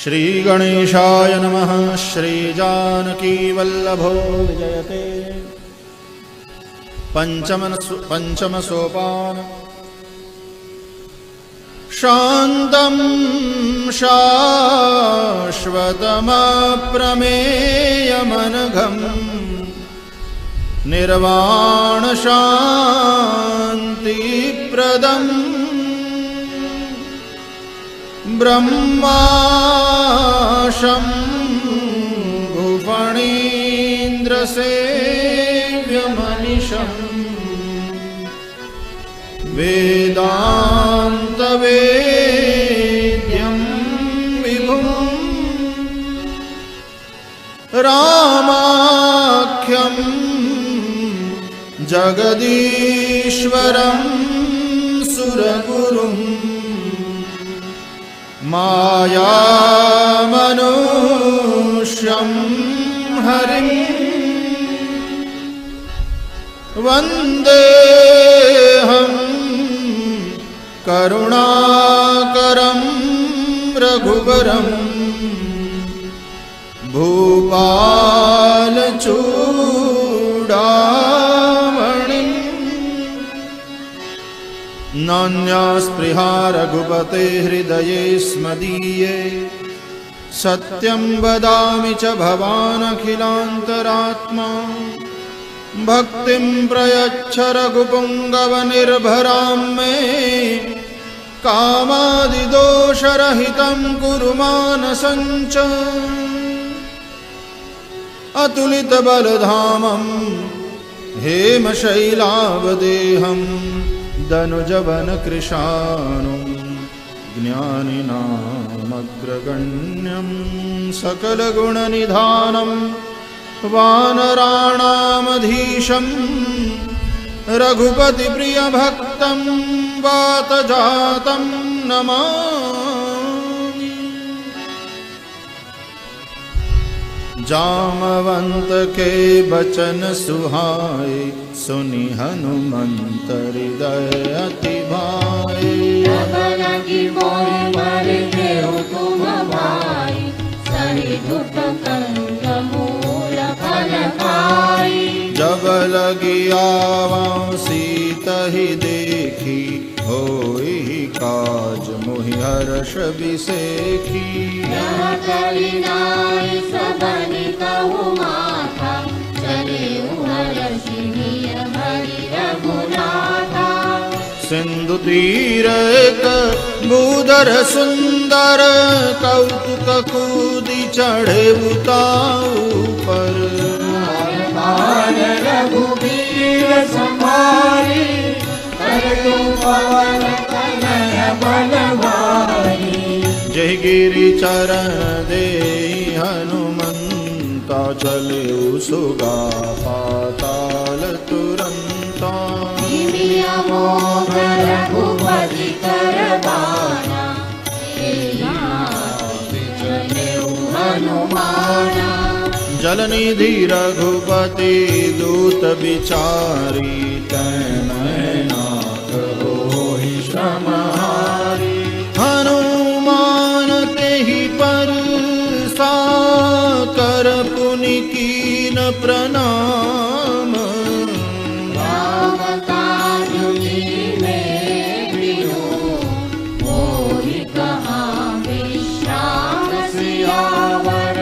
श्रीगणेशाय नमः। श्रीजानकीवल्लभो विजयते। पंचम सोपान। शान्तं शाश्वतमप्रमेयमनघं निर्वाणशान्तिप्रदम् ब्रह्माशम्भुफणीन्द्रसेव्यमनिशम् वेदान्तवेद्यं विभुं रामाख्यं जगदीश्वरं सुरगुरुं मायामनुष्यं हरिं वन्देऽहं करुणाकरं रघुवरं भूपालचूडामणिं। नान्यास्पृहा रघुपते हृदये स्मदीये। सत्यं वदामि च भवानखिलान्तरात्मा। भक्तिं प्रयच्छ रघुपुङ्गवनिर्भरां मे। कामादिदोषरहितं कुरु मानसं च। अतुलितबलधामं हेमशैलावदेहं दनुजवनकृशानुं ज्ञानिनामग्रगण्यं सकलगुणनिधानं वानराणामधीशं रघुपतिप्रियभक्तं वातजातं नमामि। जामवंत के बचन सुहाए सुनि हनुमंत हृदय अति भाए। जब लगी मोहि पर देहु तुम भाई। सही दुख कंद मूल फल खाई। जब लगी आवा सीतहि देखी। होई काज मोहि हर्ष बिसेखी। यह कलिनाय सबनि कहु माथा। चले हर्षिणीय भरि रघुनाथा। सिंधु तीर एक भूधर सुंदर। कौतुक कूदि चढ़े उताऊ पर। रघुबीर संभारी। करतु पवन कनय बल भारी। जय गिरि चरण दे हनुमंता। चले सुगा पाताल तुरंता। मोह रघुपति कर बाना। हनुमाना। जलनिधि रघुपति दूत बिचारी। तैनाथ होहि श्रम हारी। हनुमान तेहि पर साकर पुनि कीन प्रणाम। राम काज कीन्हे प्रियो। मोहि कहाँ विश्राम सियावर।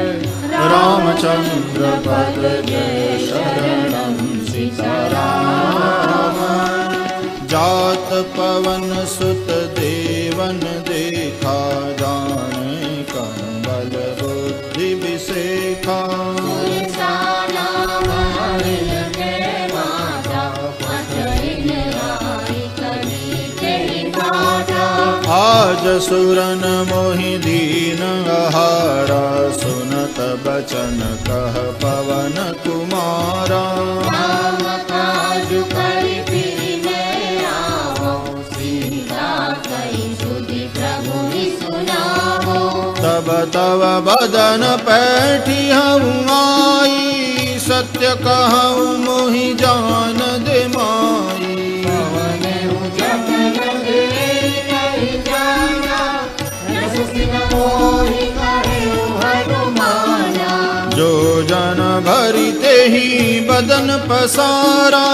रामचंद्र पद जय शरणं सीताराम। जात पवन सुत देवन देखा। जाने कंबल बुद्धि विसेखा। आज सुरन मोहि दीन आहारा। सुनत बचन कह पवन कुमारा। राम काज करि फिरिने आवो। सीता कहि सुधि प्रभु सुनावो। तब तव बदन पैठी हऊँ आई। सत्य कहूँ मोहि जान दे माई। पवन जगन दे नहीं जाना। रस सिन मोहि कहे करते ही बदन पसारा,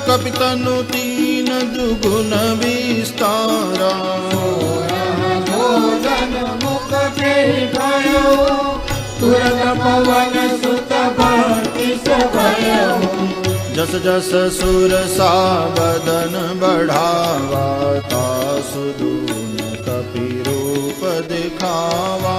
कपितनु तीन दुगुन विस्तारा। भोजन मुख फेरि भयो, तुरत पवन सुत भक्ति भयो। जस जस सुर सा बदन बढ़ावा, तासु दून कपि रूप दिखावा।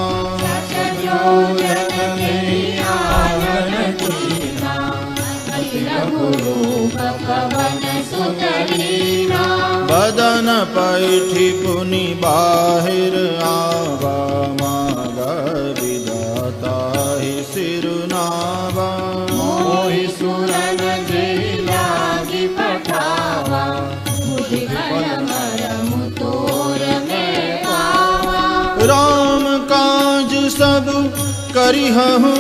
बदन पैठी पुनि बाहिर आवा, माग विधाता ही सिरुनावा। मोहि सुरन जे लागी पठावा, बुद्धि मरमु तोर में पावा। राम काज सब करिहहु,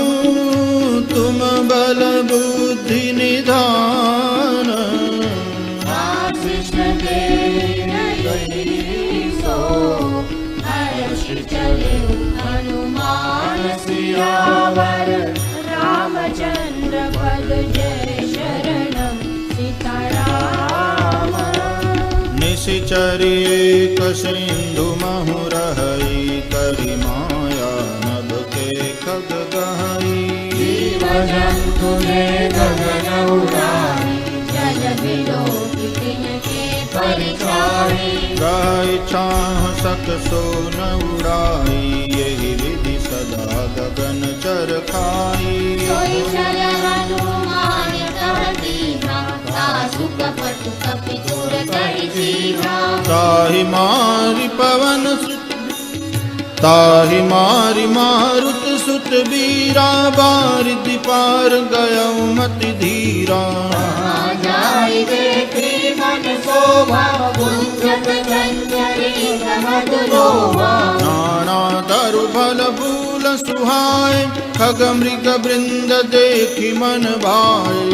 तुम बल बुद्धि निधान। आशीष दे सो, हर्ष चले हनुमान सियावर। रामचंद्र पद जय शरणम सीताराम। निशिचर एक सिंधु महु रहई, करि माया नभ के खग गहई। जीव जंतु ने गगन उड़ाई, जल बिलो तिनके परिचारी। गाय छाह सक सो न उड़ाई, यही विधि सदा गगन चर खाई। सोई चल हनुमान तह दीना, तासु कपट कपि दूर करि सीधा। ताहि मारि पवन सुत, ताहि मारि मारुत सुत बीरा। बारिधि पार गयउ मति धीरा। जाई देखी मन शोभा, गुंजत चंचरी मधुरोभा। नाना तरु फल फूल सुहाए, खग मृग वृंद देखि मन भाए।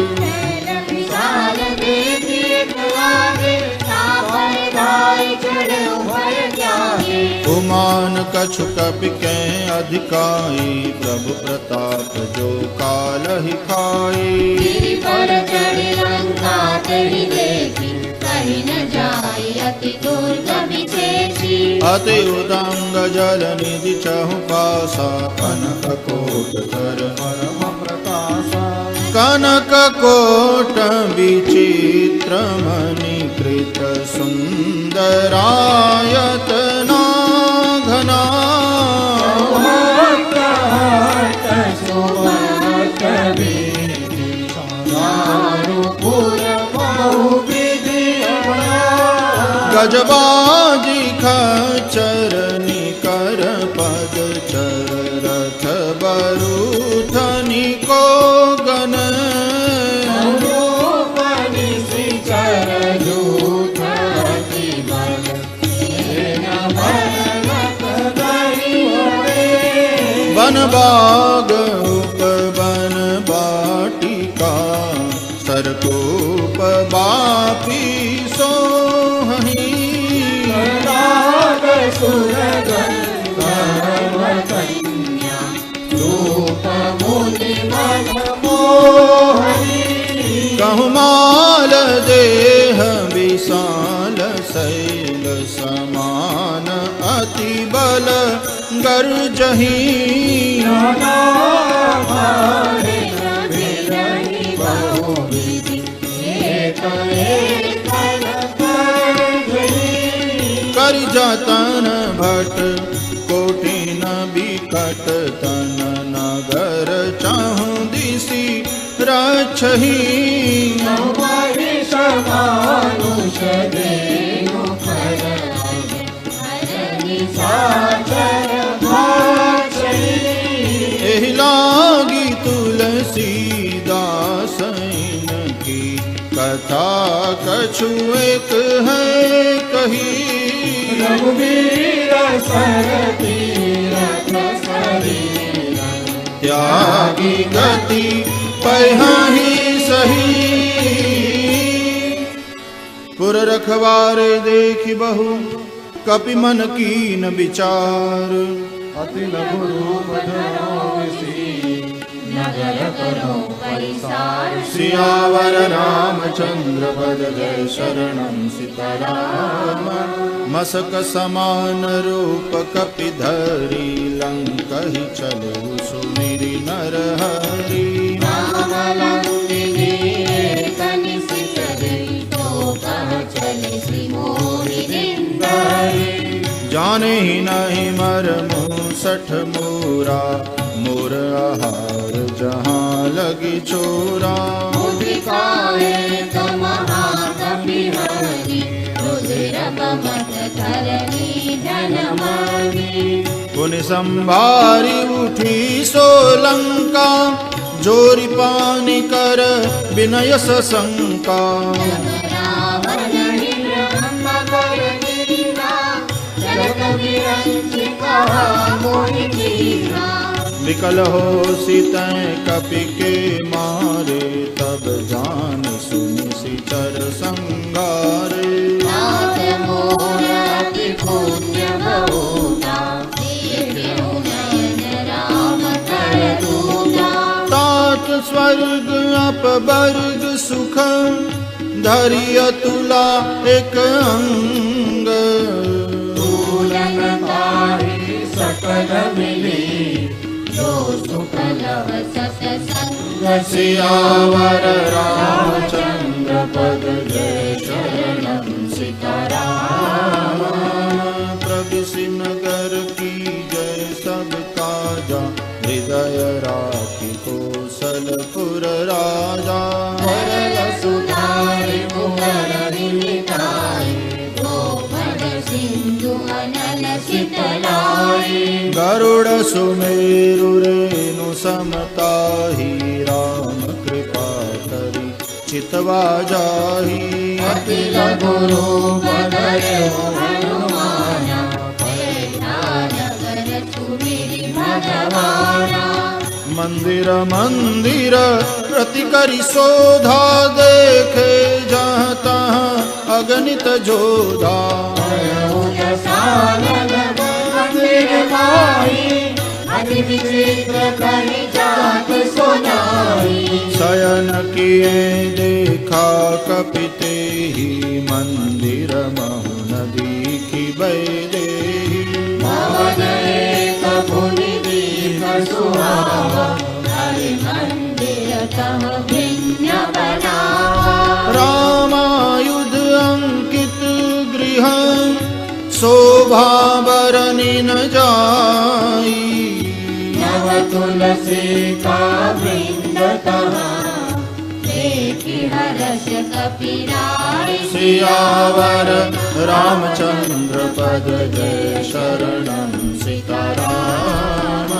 विशाल देखी लागे, सापर धाई चढ़े भय जागे। उमान कछु कपि के अधिकाई, प्रभु प्रताप जो कालहि खाई। गिरि पर चढ़ी लंका तेहि देखी, कहीं न जाई अति दुर्गम विशेषी। अति उदंग जल निधि चहु पासा, कनक कोट कर परम प्रकाशा। कनक कोट विचित्र मणि कृत, सुंदरायतना घना। गजबाजी खचर निकर पद चर, रथ बरूथनि को गन। वन बाग उपवन बाटिका, सरकूप बापी सोहहि। कहु माल देह विशाल, शैल समान अति बल गर्जहि। करि जतन भट कोटिन बिकट, तन नगर चाहु दिशि रक्षहि। एहि लागी तुलसीदास की, कथा कछु एक है कही। रघुबीर सर तीरथ शरीर, त्यागी गति पहिहि सही। पुर रखवारे देखि बहु, कपि मन कीन विचार। अति लघु रूप धरो विसी, नगर करो परिसार सियावर रामचंद्र पद जय शरणं सीताराम मसक समान रूप कपिधरी लंक ही चले सुमिरि नर हरि राम लंकिनी कनिसि चले तो कह चले श्री मोहि दिंदरी जाने ही नहीं मरमु सठ मोरा मोर आहार जहाँ लगी चोरा मुदिकाए तो महाकपि हरि रुधिर बमत धरणी जनमणि पुनि संभारी उठी सोलंका जोरी पानी कर विनय सशंका रावण ब्रह्म कर दीना जगत विरंचि कहा मोहि कीना विकल हो सीतै कपि के मारे तब जान सुनि सिचर संगारे नाथ मोर अति पुण्य बहुता देखेउ नयन राम कर दूता तात स्वर्ग अपवर्ग सुख धरिय तुला एक अंग पूरन ताहि सकल मिली जो सुख लव सत्संग सियावर रामचंद्र पद जय शरणं सीताराम प्रभु नगर की जय सब काजा हृदय राखी कौशलपुर राजा सरल सुधारि मुगर निमिताय गोपद सिंधु अनल शीतलाय गरुड़ सुमेरु रेणु समताहि राम कृपा करि चितवा जाहि अखिल गुरु बदयो हनुमाना पैठा नगर सुमिरि भगवाना मंदिर मंदिर प्रति करि शोधा देखे जहाँ तहाँ अगणित जोधा मंदिर भाई अति विचित्र कहि जात सुनाई शयन किए देखा कपिते ही मंदिर महु नदी की बैदेही भवन एक भुनि दीप सुहावा हरि मंदिर तह भिन्न बनावा रामायुध अंकित गृह शोभा बरनि न जाई नव तुलसी का वृंद तहाँ देखि हर्ष कपिराय सियावर रामचंद्र पद जय शरणं सीताराम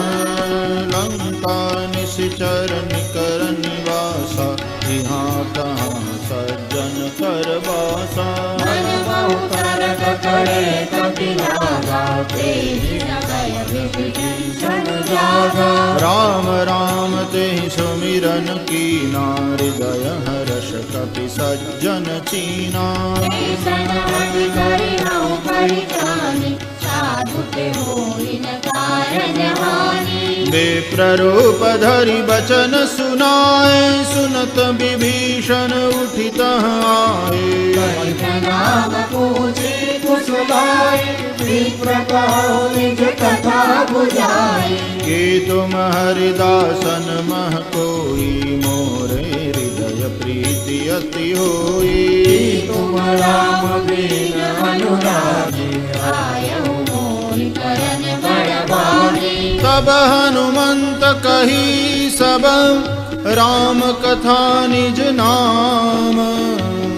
लंका निशिचर निकर निवासा यहाँ तहाँ सज्जन कर बासा मन बहु तरक करे कपिलागा तेहि न भय विभीषण जागा राम राम तेहि सुमिरन कीना हृदय हर्ष कपि सज्जन चीना ऐसन अति करिहउँ परित्राणि साधु के होई न कारज हानि विप्ररूप धरि बचन सुनाए सुनत विभीषण उठित आए नाम पूछे कुशलाय विप्र कहो निज कथा बुझाई कि तुम हरिदासन मह कोई मोरे हृदय प्रीति अति होई तुम राम बिन अनुरागी आयहु मोहि करन बड़ भागी तब हनुमंत कही सब राम कथा निज नाम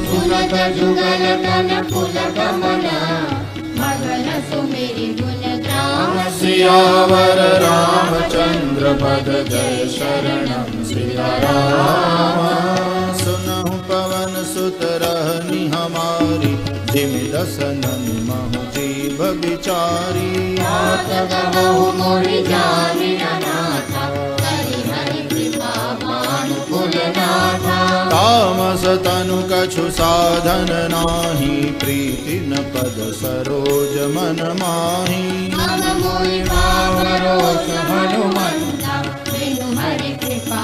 सुनत जुगल तन पुल गमन मगन सुमिरि गुण ग्राम सियावर रामचंद्र पद जय शरणं सीताराम सुनहु पवन सुत रहनि हमारी जिमि दसनन महु जीव बिचारी नाथ गवहु मोहि जानि अनाथा करि हरि कृपा भानुकुल नाथा तामस तनु कछु साधन नाही प्रीति न पद सरोज मन माही मम मोहि भाव रोष हनुमंता बिनु हरि कृपा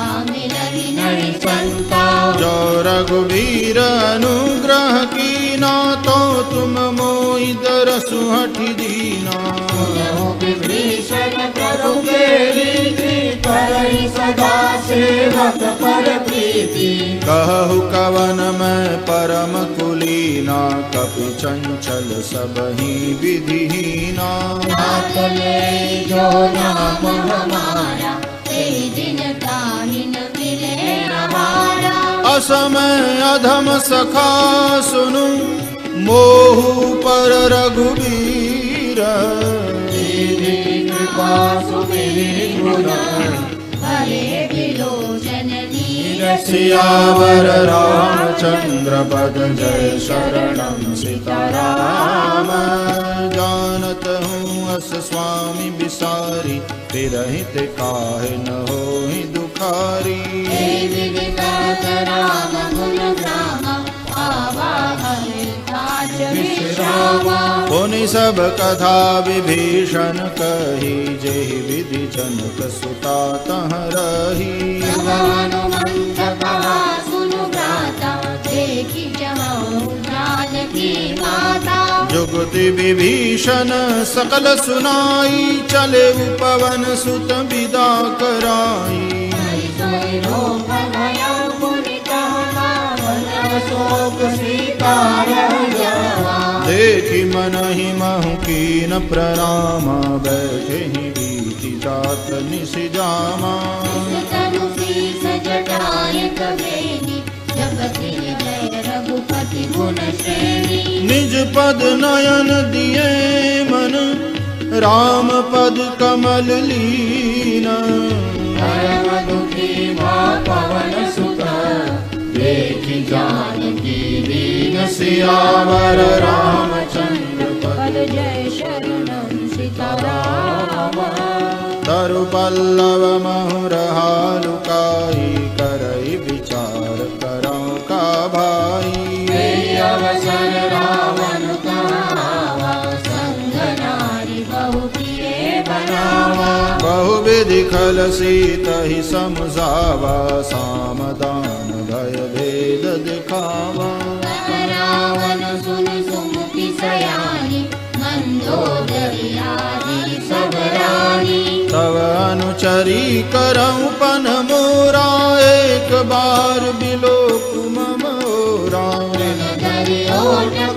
तुम मोहि दरसु हठि दीना। सुनहु विभीषण प्रभु के रीति, करहि सदा सेवक पर प्रीति। कहु कवन मैं परम कुलीना, कपि चंचल सबहि विधिहीना। नाथ ले जो नाम हमारा, तेहि दिन ताहि न मिले हमारा। असमय अधम सखा सुनु, मोहु पर रघुबीर। कृपा सुमिरि गुण, हरे विलोचन नीर। सियावर रामचंद्र पद जय शरणम सीताराम। जानत हूँ अस स्वामी बिसारी, फिरहित काहे न होहि दुखारी। हे विदितात राम गुण ग्रामा, आवा हरिताच विश्रामा। पुनि सब कथा विभीषण कही, जेहि विधि जनक सुता तह रही। जब हनुमंत कहा सुनु भ्राता, देखि जहाँ जानकी माता। जुगति विभीषण सकल सुनाई, चले पवन सुत विदा कराई। सोई रोग भया मुनि कहवा, वनव शोक सीता रह जावा। देखि मनहि महु कीन प्रणामा, बैठे ही बीति जात निसि जामा। तनु शीस जटाय कबेनी, जपति जय रघुपति गुण श्रेणी। निज पद नयन दिए मन, राम पद कमल लीना। परम दुखी माँ पवन सुत, देखि जानकी दीन। सियावर रामचंद्र पद जय शरणम सीताराम। तरु पल्लव महुरहा लुकाई, करई विचार करौ का भाई। अवसर रावण कहावा, संग नारी बहु प्रिय बनावा। बहुविधि खल सीतहि समझावा, सामदान भय भेद दिखावा। रावण सुन सुमुखी सयानी, मंदोदरी आदि सब रानी। तव अनुचरी करौ पन मोरा, एक बार बिलोक मम ओरा।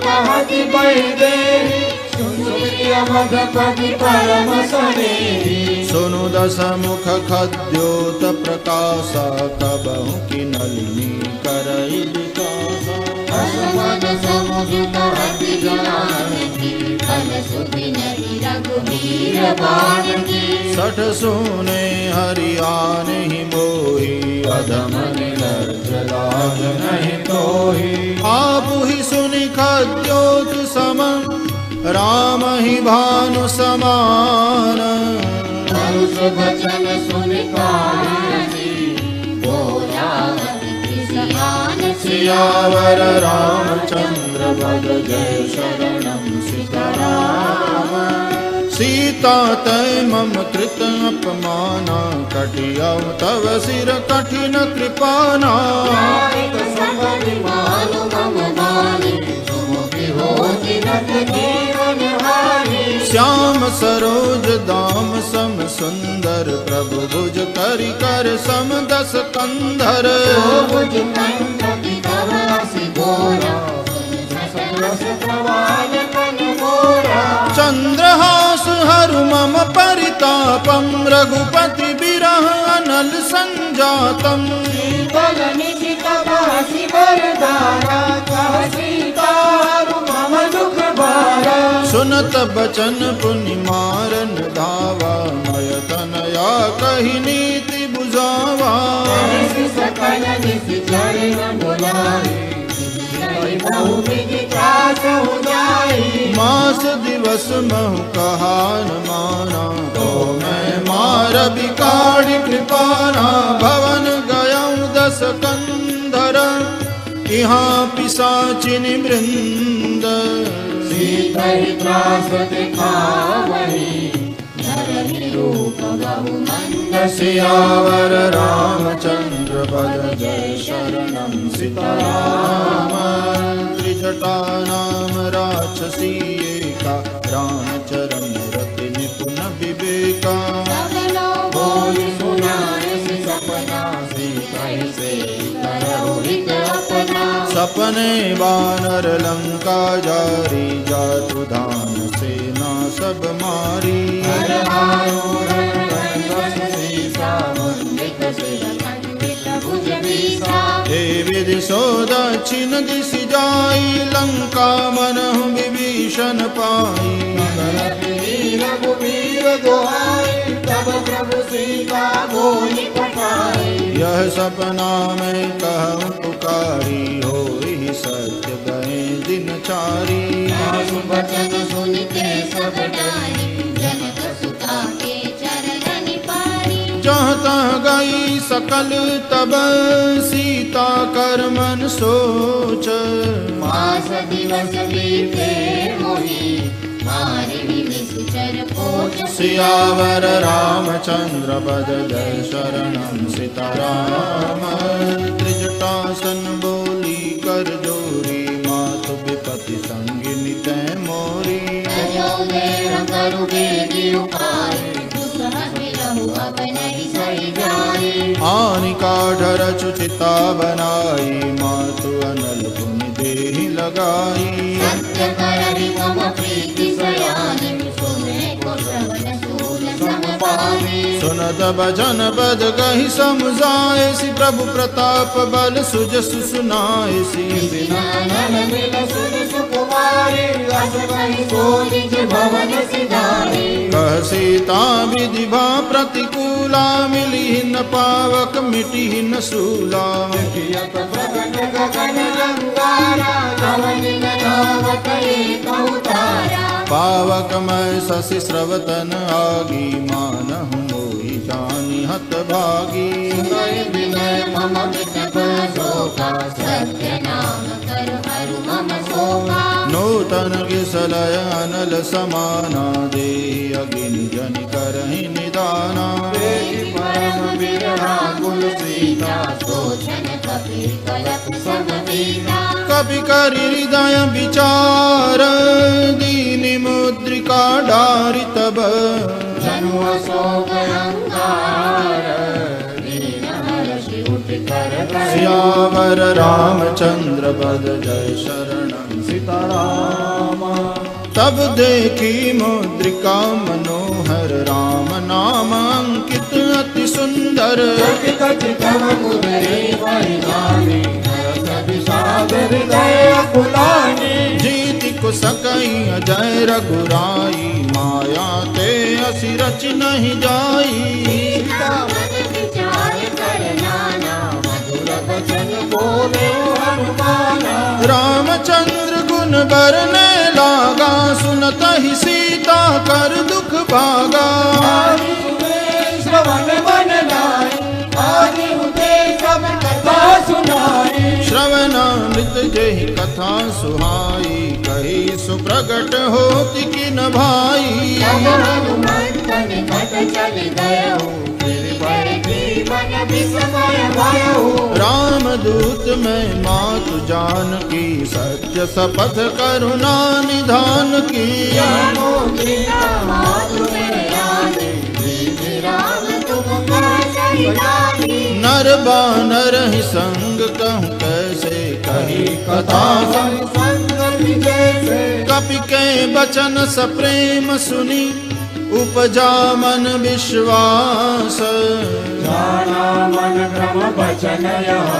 कहति बैदेही, सुनिय मधुपति परम सनेही। सुनु दस मुख खद्योत प्रकाशा, कबहु की नलिनी करई विकासा। असमन समुझ कहति जानकी, फल सुधि नरि रघुबीर बानकी। सठ सुने हरियान ही मोही, अधम निर्लज लाज नहीं तोही। आप ही सुनि खद्योत सम, राम ही भानु समान। परुष वचन सुनि कानसी, बोलावति सियान सियावर रामचंद्र पद जय शरणम सीताराम। सीता तय मम कृत अपमाना, कटियौ तव सिर कठिन कृपाना। श्याम सरोज दाम सम सुंदर, प्रभु भुज करि कर सम दस कंधर। चंद्रहास हरु मम परितापम, रघुपति बिरह अनल संजातम। सुनत बचन पुनि मारन धावा, मय तनया कही नीति बुझावा। सकल निश्चर बुलाए, मास दिवस महु कहान माना, तो मैं मार बिकाड़ी कृपाना। भवन गयौ दस कंधर, यहाँ पिशाचिनि वृंद। सीतहि त्रास दिखावहि, नर करहि रूप बहु मंद सियावर रामचंद्र पद जय शरणं सीताराम त्रिजटा नाम राक्षसी एका रामचरण रति निपुण विवेका सगलो बोल सुनाए सपना सीता से करो हित अपना सपने बानर लंका जारी जातु धान सेना सब मारी हर आरूढ़ वनवस सीसा मुंडित सिर खंडित भुज बीसा हे विधि सो दक्षिण दिशि जाई लंका मनहु विभीषण पाई रघुवीर दोहाई तब प्रभु सीता बोली पठाई यह सपना में कहूँ पुकारी होई सत्य गए दिन चारी सासु बचन सुनते सब डारी जनक सुता के चरण पारी जहाँ तहाँ गई सकल तब सीता कर मन सोच मास दिवस बीते मोहि मारि निश्चर पोच सियावर रामचंद्र पद जय शरणं सीताराम त्रिजटासन बोली कर जोरी मातु विपति संगिनी तै मोरी अयोध्या करु बेगी उपाय दुसह बिरहु अब नहीं सही जाए हानिका ढर चुचिता बनाई मातु अनल पुनि देहि लगाई सत्य करहि मम प्रीति सयानि सुने को श्रवण सूल समपानी सुनत भजन पद गहि समझाए सि प्रभु प्रताप बल सुजसु सुनाए सि नल मिल सुन सुकुमारी अस कहि सोनिज भवन सिधारी कह सीता विधि भा प्रतिकूला मिली न पावक मिटी न सूला यत प्रगट गगन रंगारा कवन नावत एक अवतारा पावक मैं शशि स्रवतन आगी मानहु मोहि जानि हत भागी सुनय विनय मम विषभ शोका सत्य नाम कर हरु मम शोका नूतन किसलय अनल समाना देहि अगिनि जनि करहि निदाना परम विरहा कुल सीता सोचन कपि कलप सब बीता कपि करि हृदय विचार दीनि मुद्रिका डारि तब जनु अशोक अंगार दीन हर्षि उठ कर सियावर रामचंद्र पद जय शरणं सीताराम तब देखी मुद्रिका मनोहर राम नाम अंकित अति सुंदर कति तव कुदरे परिधानी सागर दया कुलानी जीति कुसकई अजय रघुराई माया ते असि रच नहीं जाई सीता मन विचार कर नाना मधुर वचन बोले हनुमाना रामचंद्र गुण बरने लागा सुनत ही सीता कर दुख भागा आदि हुए श्रवण मन लाई आदि हुए सब कथा सुनाई श्रवणामृत जहि कथा सुहाई कही सुप्रगट होति किन भाई तब हनुमंत निकट चल गयो फिर पर जीवन विस्मय भयो रामदूत में मातु जानकी सत्य शपथ करुणा निधान की मुद्रिका मातु मेरे आने दीनि राम तुम कह सही जानी नर बानर ही संग कहूँ कैसे कही कथा संगति जैसे कपि के बचन सप्रेम सुनी उपजा मन विश्वास जाना मन भ्रम बचन यह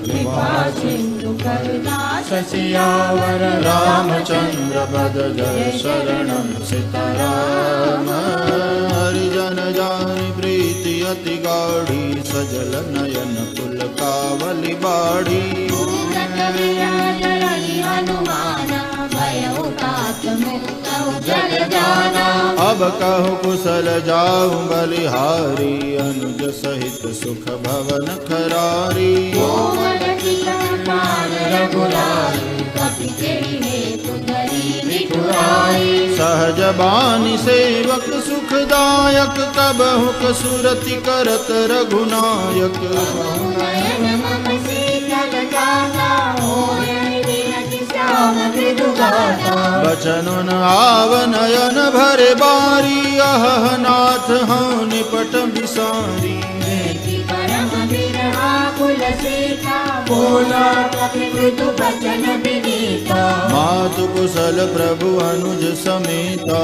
कृपा सिंधु करुणास सियावर रामचंद्र पद जय शरणं सीताराम हरिजन जानि प्रीति अति गाढ़ी सजल नयन कुल कावली बाढ़ी पूरन विराज रवि हनुमाना भयो तात मुक्तौ जल जाना अब कहु कुशल जाऊं बलिहारी अनुज सहित सुख भवन खरारी कोमल चितन पाल रघुराई कपि तेहि हेतु धरी विठुराई जाई। सहज बानी सेवक सुखदायक कबहु कसुरति करत रघुनायक। नयन मम शीतल जाता होय विनति श्याम मृदु गाता। बचन आव नयन भरे बारी अह नाथ हाँ निपट बिसारी। देखि परम बिरहा कुल सीता बोला कपि मृदु बचन विनीता। मातु कुशल प्रभु अनुज समेता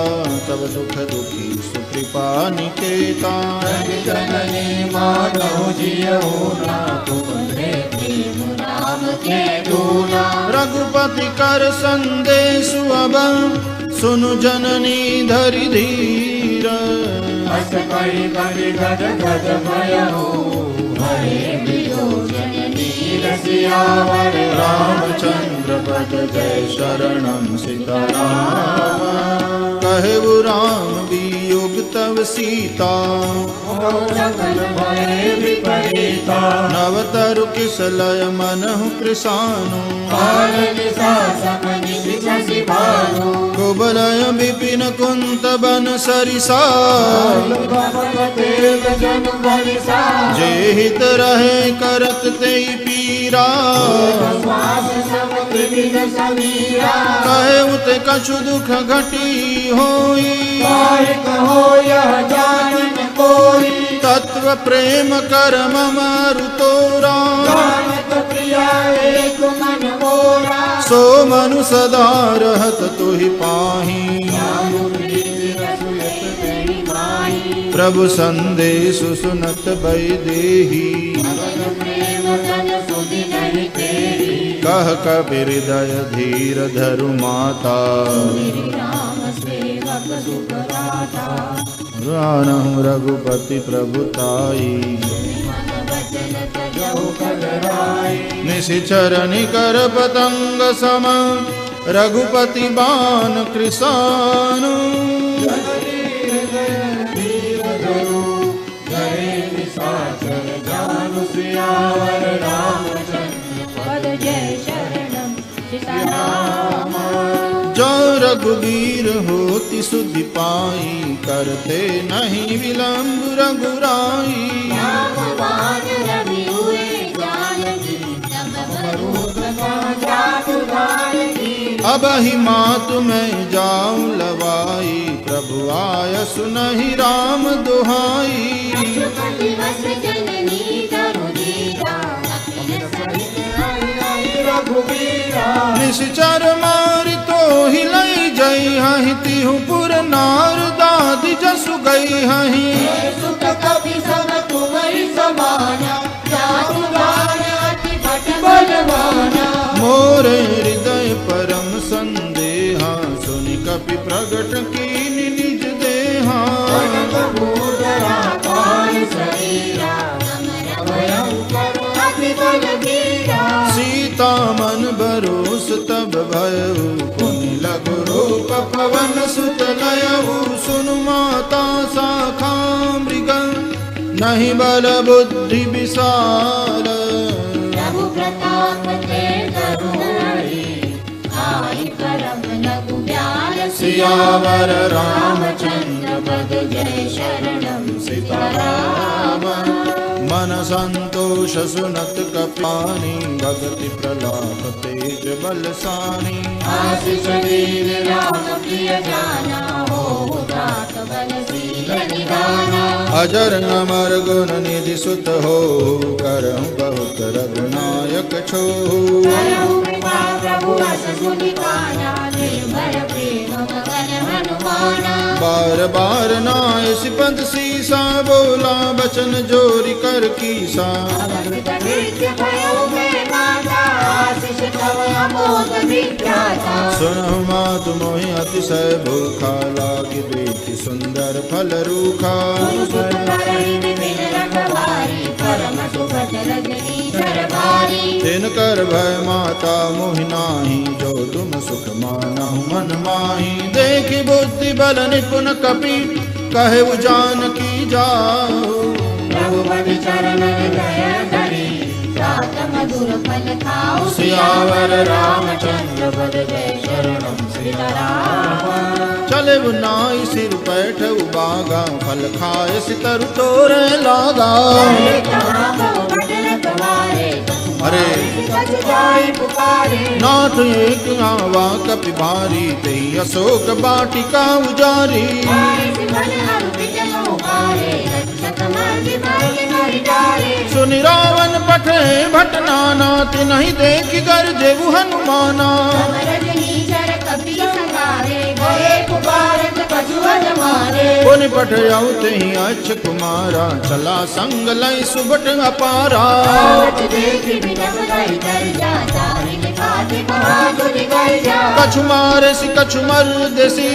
तब दुख दुखी सुकृपा निकेता। जननी माधव जियऊ ना तुमरे प्रेम राम के दूना। रघुपति कर संदेश अब सुनु जननी धरि धीर। अस करि करि गद गद भयऊ हरे वियोजन नीर सियावर रामचंद्र पद जय शरणम सीताराम। कहु राम वियोग तव सीता सकल भय विपरीता। नव तरु किसलय मनहु कृसानु। काल दिशा समनि शशि भानु। कुबलय विपिन कुंत बन सरिसा। देव जन भरिसा। जे हित रहे करत तेई पीरा। श्वास सब त्रिविध समीरा। कहे उत कछु दुख घटी होई। काय कहो यह जानन कोई। तत्व प्रेम कर मम अरु तोरा। जानत प्रिया एक मन मोरा। सो मनु सदा रहत तुहि पाही। जानु प्रीति रसुलत तेरी माही। प्रभु संदेश सुनत वैदेही। भगत प्रेम तन सुधि नहीं तेरी। कह कबीर हृदय धीर धरु माता। मेरे राम सेवक सुख दाता। रानहु रघुपति प्रभुताई। मन वचन तजहु कलराई। निशिचर निकर पतंग सम रघुपति बान कृसानु। सियावर रामचंद्र पद जय शरणम सीताराम। जो रघुवीर होति सुधि पाई करते नहीं विलंब रघुराई। रामबाण रवि हुए जानकी तब बरूद जातु जानकी। अब ही मातु मैं जाऊं लवाई। प्रभु आय सुनहि राम दुहाई। रघुपति वस जननी तरु दीरा। अखिल सहित हरि हरि रघुबीरा। निश्चर मारि तो हिलई जई हहि तिहु पुर नार दादि जसु गई हहि। सुख कपि सब तुमरि समाना। जातु गान अति भट बलवाना। मोरे हृदय परम संदेहा सुनि कपि प्रगट कीनि निज देहा। कनकभूधरा पाहि शरीरा। अमर भयंकर अति बलबीरा। सीता मन बरोस तब भयउ पुनि लघु रूप पवन सुत लयउ। सुनु माता शाखा मृग नहीं बल बुद्धि विशाल। प्रभु प्रताप ते करुणाई। आई करम लघु ब्याल। सियावर रामचंद्र पद जय शरणम सीताराम। मन संतोष सुनत कपानी। भगति प्रलाप तेज बलसानी। आशीष वीर राम प्रिय जाना। हो तात बलशील निदाना। अजर अमर गुण निधि सुत हो करहु बहुत रघुनायक छो। करहु कृपा प्रभु अस सुनि काना। निर्भय प्रेम मगन हनुमाना। बार बार नाय सिपंद सीसा बोला बचन जोरी कर कीसा। अमृत नृत्य भयो में माता। आशीष तव अमोघ विख्याता। सुनहु मातु मोहि अतिशय भूखा लागी देखि सुंदर फल रूखा। सुत करहि विपिन रखवारी। परम सुखद रजनी सरभारी। तिनकर भय माता मोहि नाही जो तुम सुख मानहु मन माही। देखि बुद्धि बल निपुण कपि कहे जानकी जाओ। रघुपति चरण हृदय धरि। तात मधुर फल खाओ सियावर रामचंद्र पद जय शरणम सीताराम। चले नाई सिर पैठ उबागा, फल खाए सितर तोरे लागा। अरे नाथ एक आवा कपि भारी, ते अशोक बाटिका उजारी। सुनि रावण पठे भट नाना, तिन्हि देखि गरजे हनुमाना। पुनि पठयउ तेहि अच्छ कुमारा, चला संग लय सुबट अपारा। कछु मारे सि कछु मर देसी,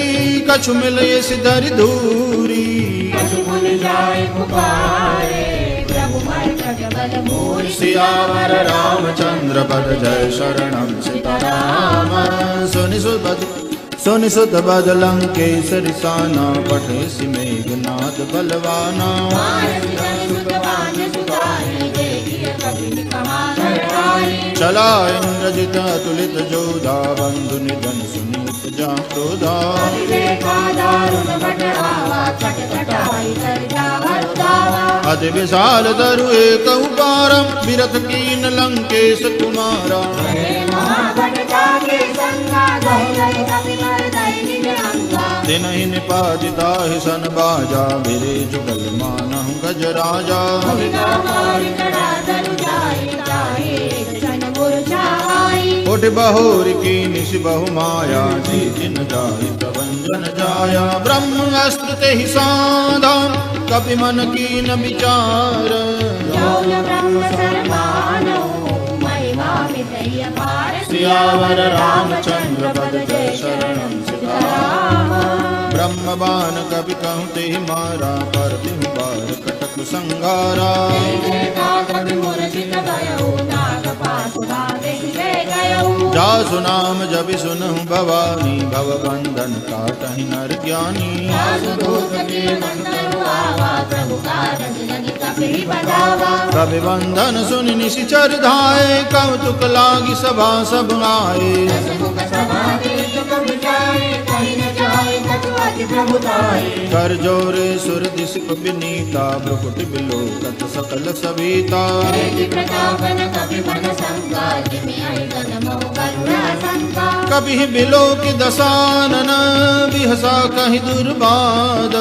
कछु मिले सि धरि धूरी। सियावर रामचंद्र पद जय शरणम सीताराम। सुनि सुत बद लंकेश्वरी साना, पठे सि मेघनाद बलवाना। चला इंद्रजित अतुलित जोधा, बंधु निधन सुनीत जा क्रोधा। अति विशाल तरु एक पारम, बिरथ कीन लंकेश कुमारा। तिन्हि निपातिता हि सन बाजा, बिरे जुगल मानहु गज राजा। उठ बहोर की निश बहु माया, जी जिन जाहि प्रभंजन जाया। ब्रह्म अस्त्र तेहि साधा, कपि मन कीन विचार। सियावर रामचंद्र पद जय शरणम सीताराम। ब्रह्म बाण कपि कहु तेहि मारा, पर तिहु बार कटक संगारा। जासु नाम जपि सुनहु भवानी, भव बंधन काटहि नर ज्ञानी। कपि बंधन सुनि निशिचर धाये, कौतुक लागी सभा सब आए। कर जोरे सुर दिशप विनीता, भ्रुकुटि बिलोकत सकल सविता। कभी बिलोक दसानन, बिहसा कहि दुर्बाद।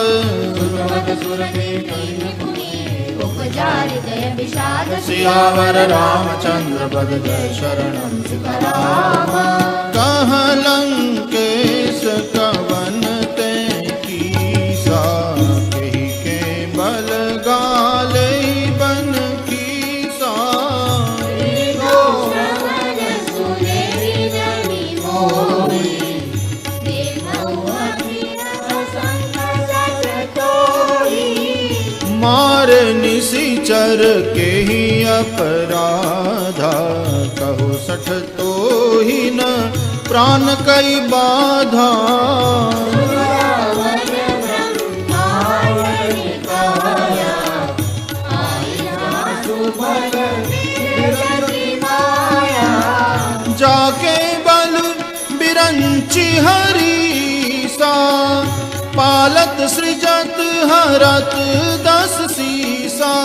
सियावर रामचंद्र पद जय शरणम सीताराम। कह लंकेश कवन ते कीसा, कहि के बल गाले बन कीसा। मारे निशिचर के ही अपराधा, कहो सठ तो ही न प्राण कई बाधा। जाके बल बिरंची हरीसा, पालत सृजत हरत दस सीसा।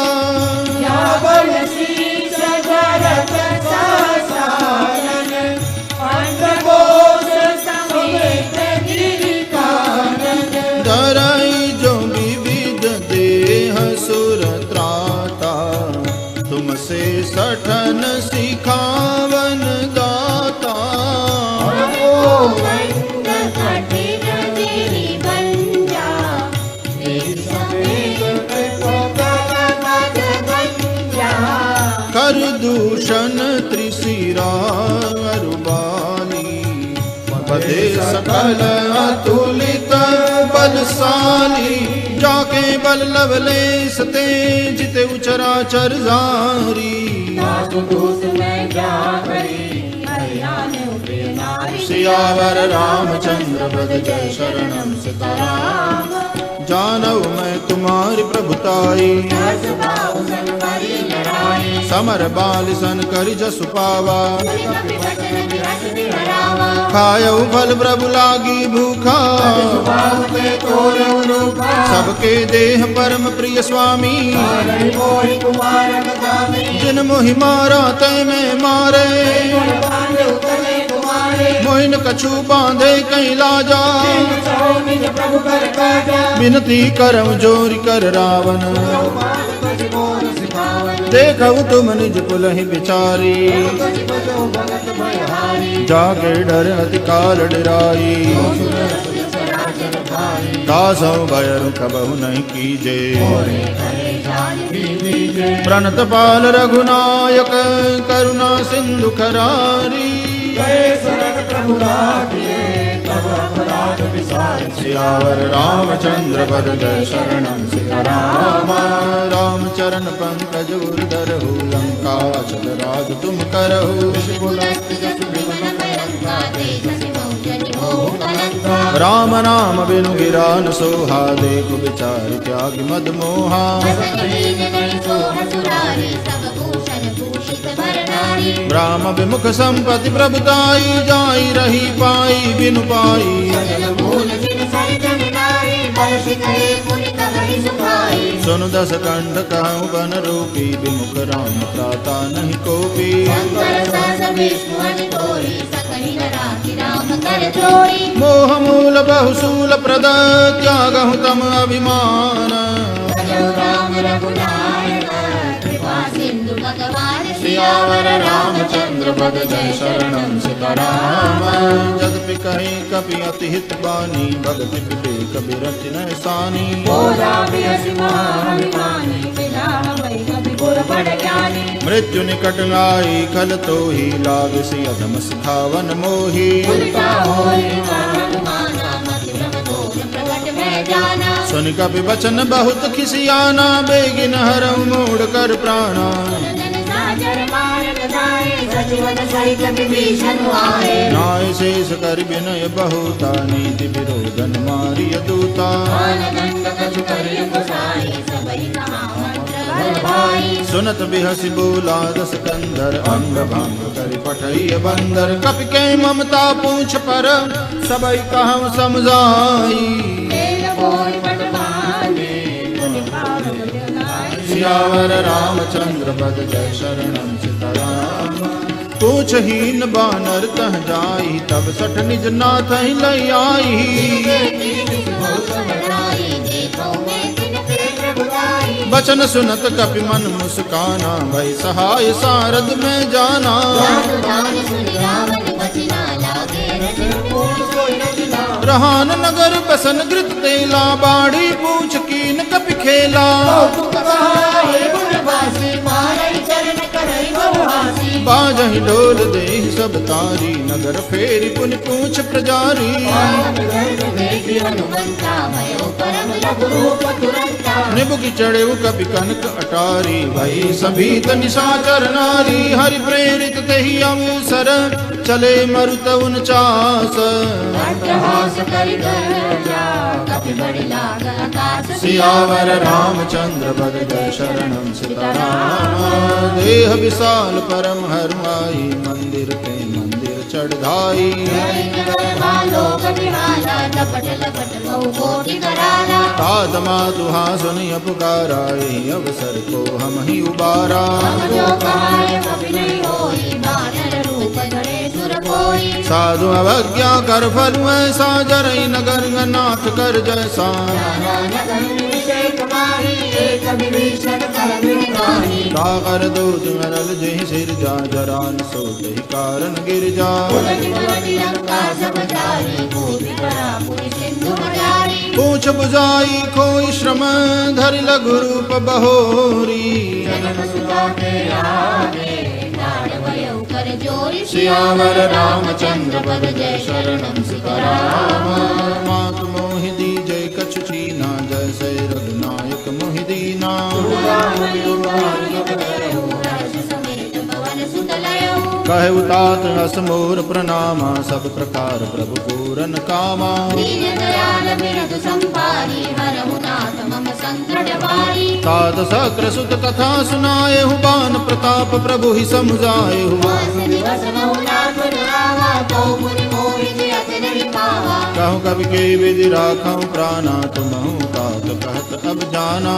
धरई जो विविध देह सुर त्राता, तुमसे सठन सिखावन दाता। कर दूषण त्रिशिरा अरुबाली, पदे सकल अतुलित बलशाली। जाके बल लवलेश तेज ते उचराचर जारी। सियावर रामचंद्र पद जय शरणम सीताराम। जानऊ मैं तुम्हारी प्रभुताई। हर्ष भाव सन करी लड़ाई, समर बाल सन करि जसु पावा। सुनि कपि वचन विरस बिहरावा। खायऊ फल प्रभु लागी भूखा, भाव के तोरऊ रूपा, सबके देह परम प्रिय स्वामी। मारहि मोहि कुमार बदामी, जिन मोहि मारा तय में मारे। गुण बांधे उतले तुम्हारे, मोहिन कछु बांधे कहीं लाजा। चाहो निज प्रभु कर काजा। विनती करम जोरि कर रावण, बात तुझ मोर सिखावन, देखऊ तुम निज पुलहि बिचारी। तुझ बजो भगत भयहारी, जाके डर अति काल डराई। सुर सुर सराचर भाई, दासौ भयरु कबहु नहीं कीजे। करे जान भी दीजे। प्रणत पाल रघुनायक करुणा सिंधु खरारी। गए शरण प्रभु लागिए, तब अपराध विसार। सियावर रामचंद्र पद जय शरणं सीताराम। रामचरण पंकज उर्धरहु, लंका चल राज तुम करहु। पुलस्त जसु विमल भयंका, तेजसि बहुजनि मोह कलंका। राम नाम बिनु गिरा न सोहा, देखु विचार त्यागी मद मोहा। बसन लीन नहीं सोह सुरारी, सब भूषण भूषित भर नारी। राम विमुख संपत्ति प्रभुताई, जाई रही पाई बिनु पाई। सजल मूल जिन सरजन नारी, बल शिखरे पुनि कगहि सुखाई। सुनु दस कंठ कहूँ बन रूपी, विमुख राम प्राता नहीं कोपी। शंकर सहस विष्णु अनि तोरी, सकहि न राखि राम कर जोड़ी। मोह मूल बहुसूल प्रद, त्यागहु तम अभिमान। भजो राम रघुनायक, कृपा सिंधु भगवान सियावर रामचंद्र पद जय शरणं सीताराम। जदपि कहीं कपि अति हित बानी, भगति विवेक बिरति न सानी। बोला बियसि महाअभिमानी, बिलाह भई कपि गुर बड़ ज्ञानी। मृत्यु निकट आई खल तो ही, लाविसी अधम सिखावन मोही। उल्टा होई महाअनुमाना, मति भ्रम दोष प्रगट भय जाना। सुन कपि वचन बहुत खिसियाना, बेगिन हरऊ मोड़ कर प्राणा। जन साजर मारन जाए, सचिवन सहित विभीषण आए। न्याय शेष कर विनय बहुता, नीति विरोधन मारिय दूता। काल दंड कछु करिय गोसाई, सबहि कहा मंत्र बल भाई। सुनत बिहसि बोला दस कंधर, अंग भंग कर पठइय बंदर। कपि के ममता पूछ पर, सबई कहूँ समझाई। तेल बोल पट बांधे, पुनि पावक दिलाई। सियावर रामचंद्र पद जय शरणं सीताराम। पूछ हीन बानर तह जाई, तब सठ निज नाथ ही लई आई। बचन सुनत कपि मन मुस्काना, भई सहाय सारद में जाना। रहान नगर बसन गृत तेला, बाड़ी पूछ कीन कपि खेला। बाजहि डोल देहि सब तारी, नगर फेरि पुनि पूछ प्रजारी। निबुकि चढ़ेउ कपि कनक अटारी, भई सभीत निशाचर नारी। हरि प्रेरित तेहि अवसर, चले मरुत 49। सियावर रामचंद्र पद जय शरणं सीताराम। देह विशाल परम हरमाई, मंदिर पे मंदिर चढ़ाई। तात मातुहा सुनिय पुकारा, एहि अवसर को हम ही उबारा। साधु अवज्ञा कर फल ऐसा, जरई नगर नाथ कर जैसा। सागर दूत मरल जहि सिर जा, जरान सो जहि कारण गिर जा। पूछ बुझाई खोई श्रम, धरि लघु रूप बहोरी। सियावर रामचंद्र पद जय शरणं सीताराम। मातु मोहि दीजै कछु चीना, जैसे रघुनायक मोहि दीना। समेत पवन सुत लयो। कहे उतात हस मोर प्रणामा सब प्रकार प्रभु पूरन कामा दीन दयाल बिरधु संभारी हरहु नाथ मम संकट भारी तात सक्र सुत कथा सुनाए बान प्रताप प्रभु ही समुझाए मास दिवस महु नाथ रावा तो मुनि मोहि जयत नहीं पावा कहूँ कवि के विधि राखूं प्राणा तुमहु तात कहत अब जाना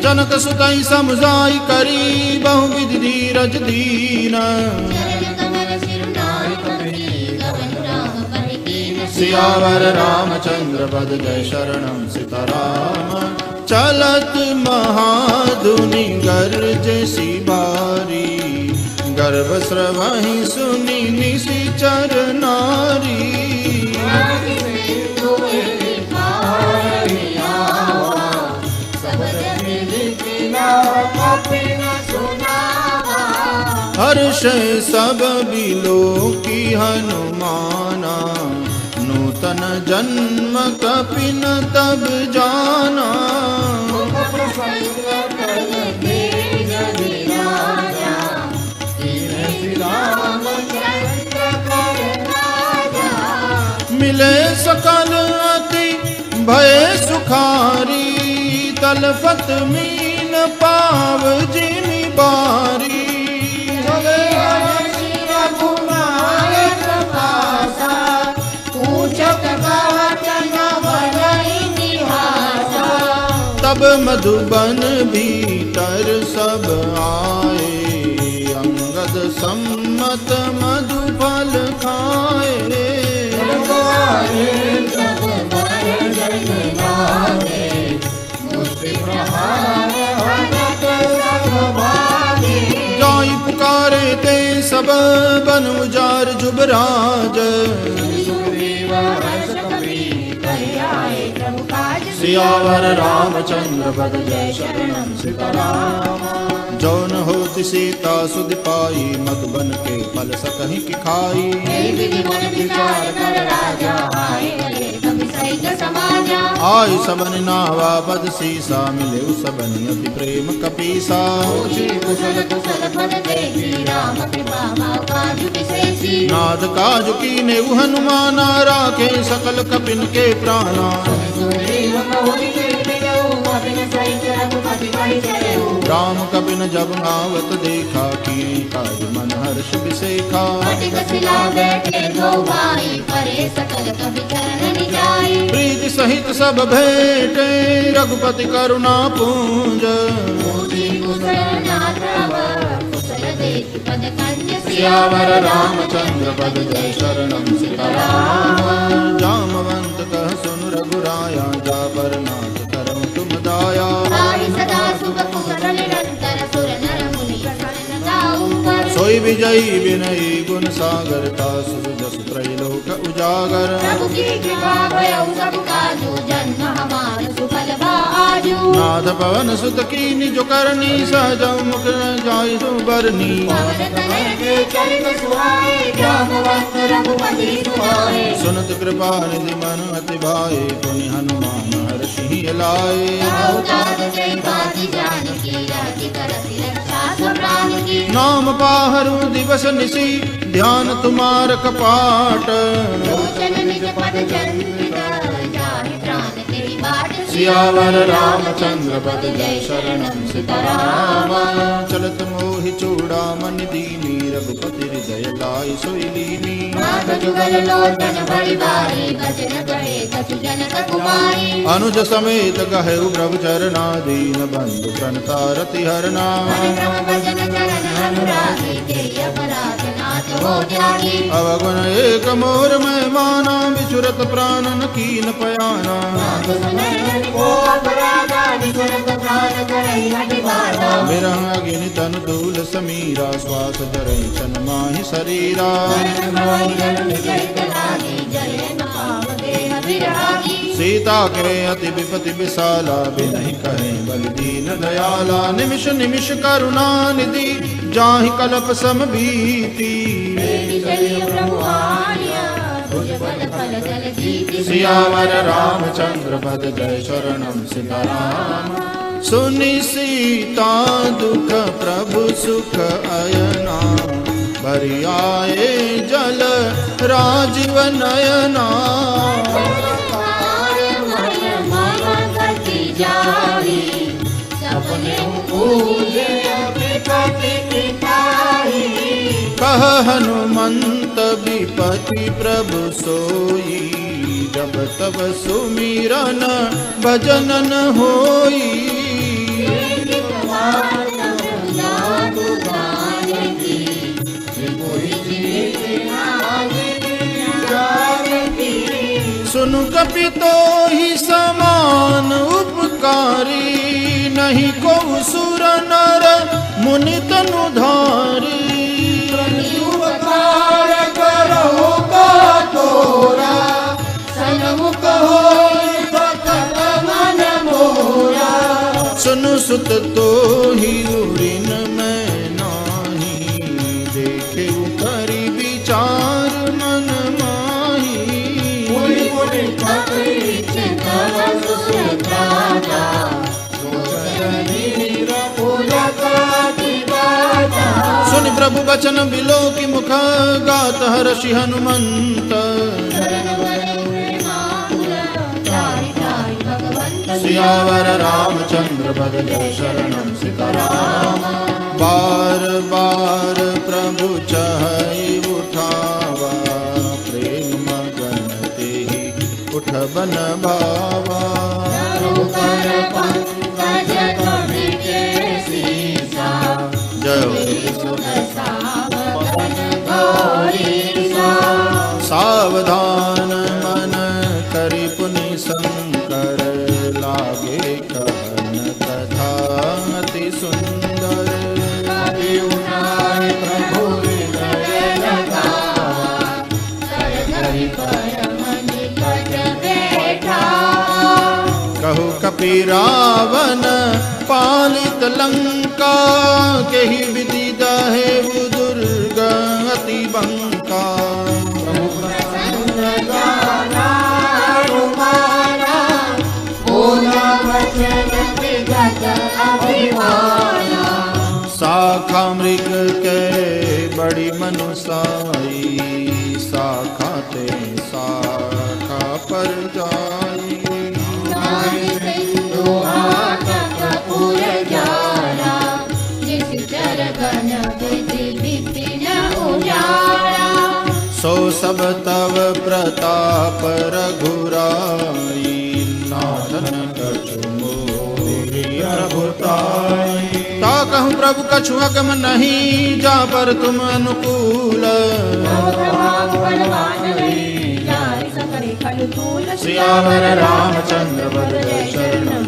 जनक सुतई समुझाई करी बहु विधि धीरज दीन सियावर रामचंद्र पद जय शरणम सीताराम चलत महाधुनि गर्ज सी बारी गर्भ स्रवहि सुनि निशिचर नारी हर्ष सब बिलो की हनुमाना नूतन जन्म कपिन तब जाना मिले सकल अति भय सुखारी तलफत मीन पाव जिमि बारी तब मधुबन भीतर सब आए अंगद सम्मत मधुफल खाए जाई पुकारे ते सब बन उजार जुबराज सियावर रामचंद्र पद जय शरणम सीताराम जौन होति सीता सुध पाई मधुबन के फल सकहि की खाई आई सबन नावा पद सीसा मिले सबन अति प्रेम कपीसा नाद काज कीने हनुमाना राखे सकल कपिन के प्राणा राम कपिन जब आवत देखा की काज मन हर्ष विसेखा प्रीति सहित सब भेटे रघुपति करुणा पूंज सियावर रामचंद्र पद जय शरणम सीताराम जामवंत कह सुन रघुराया जा पर नाथ करम तुम दाया सोई विजयी विनयी गुण सागर तासु जस त्रैलोक उजागर नाथ पवन सुत कीनि जो करनी सहज मुख जाय जो बरनी सुनत कृपा निधि मन अति भाए पुनि हनुमान हर्षि लाए नाम पाहरु दिवस निसी ध्यान तुम्हार कपाट सियावर रामचंद्र पद जय शरणम सीताराम चलत मोहि चूड़ामणि दीनी रघुपति हृदय लाई सोई लीनी अनुज समेत गहु प्रभु चरणा दीन बंधु प्रणता रति हरना अवगुण एक मोर में माना विचुरत प्राणन कीन पयाना विरह अग्नि तन दूल समीरा श्वास धरै छन माहि शरीरा सीता के अति विपति विशाला बिनहि कहे बल दीन दयाला निमिष निमिष करुणा निधि जाहि कल्प सम भीति सियावर रामचंद्र पद जय शरणम सीताराम सुनि सीता दुख प्रभु सुख अयना भरि आए जल राजीव नयना कह हनुमंत विपति प्रभु सोई जब तब सुमिरन भजन न होई सुनु कपि तो ही समान उपकारी नहीं को सुर नर मुनि तनु धारी उपकार करो का तोरा सन्मुख होई भक्त मन मोरा सुनु सुत तो ही उरिन मैं नाही देखे करी विचार मन माही सुनि प्रभु बचन बिलो की मुख गात हर्षि हनुमंत सियावर रामचंद्र पद जय शरणम सीताराम बार बार प्रभु चहई उठावा प्रेम मगन तेहि उठ बन भावा सावधान मन करि पुनि शंकर लागे कहन कथा अति सुंदर प्रभु कहु कपि रावण पालित लंका केहि विधि दहे दुर्ग अति बंका शाखा मृग के बड़ी मनुसाई शाखा ते शाखा पर जाई सो सब तव प्रताप रघुराई नाथन कछु मोहि प्रभुताई ता कहूँ प्रभु कछु अगम नहीं जा पर तुम अनुकूल सियावर रामचंद्र पद जय शरणम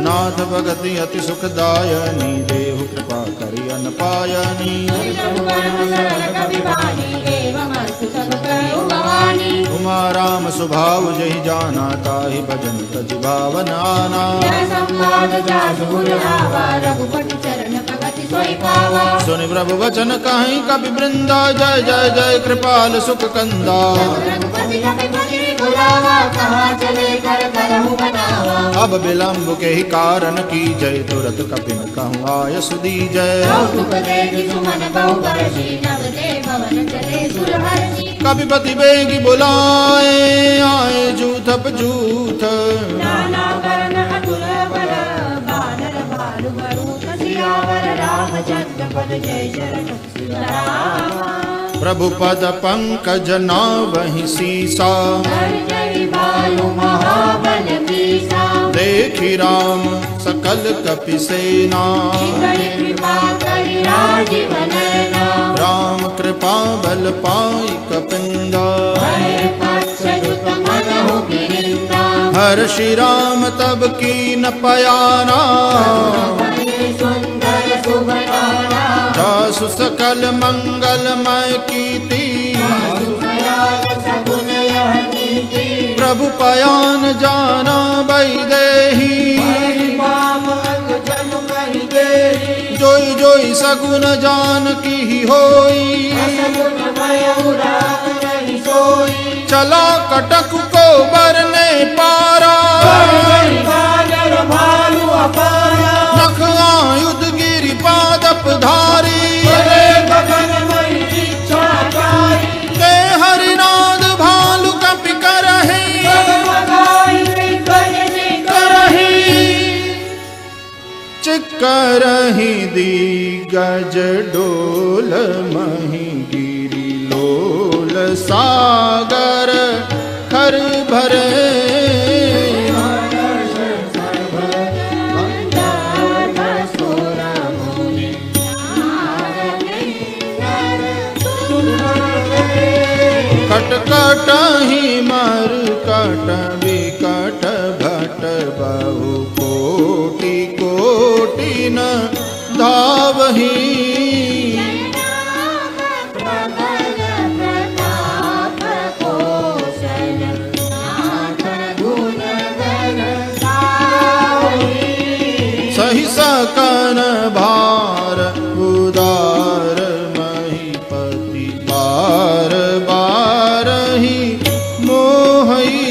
नाथ भगति अति सुखदायनी देहु कृपा करि अन पायनी उमा राम स्वभाव जहि जाना ताहि भजन तज भावन आना सुनि प्रभु वचन कहीं कपि वृंदा जय जय जय कृपाल सुख कंदा अब विलंब के ही कारण की जय तुरत कपिन कहूँ आय सुधी जय कपिपति बेगी बुलाए आए जूथप जूथ प्रभु पद पंकज नावहि सीसा देखि राम सकल कपि सेना राम कृपा बल पाई कपिंदा हर श्री राम तब की न पयाना जासु सकल मंगलमय कीर्ति प्रभु पयान जाना बैदेही जोई जोई सगुन जान की होई चला कटक को बरने पारा दिग्गज डोल मही गिरी लोल सागर खर भरे कट ही मर कट विकट भट बहु कोटि कोटि न धावही सही सकन भार उदार महीपति बार बार ही मोहई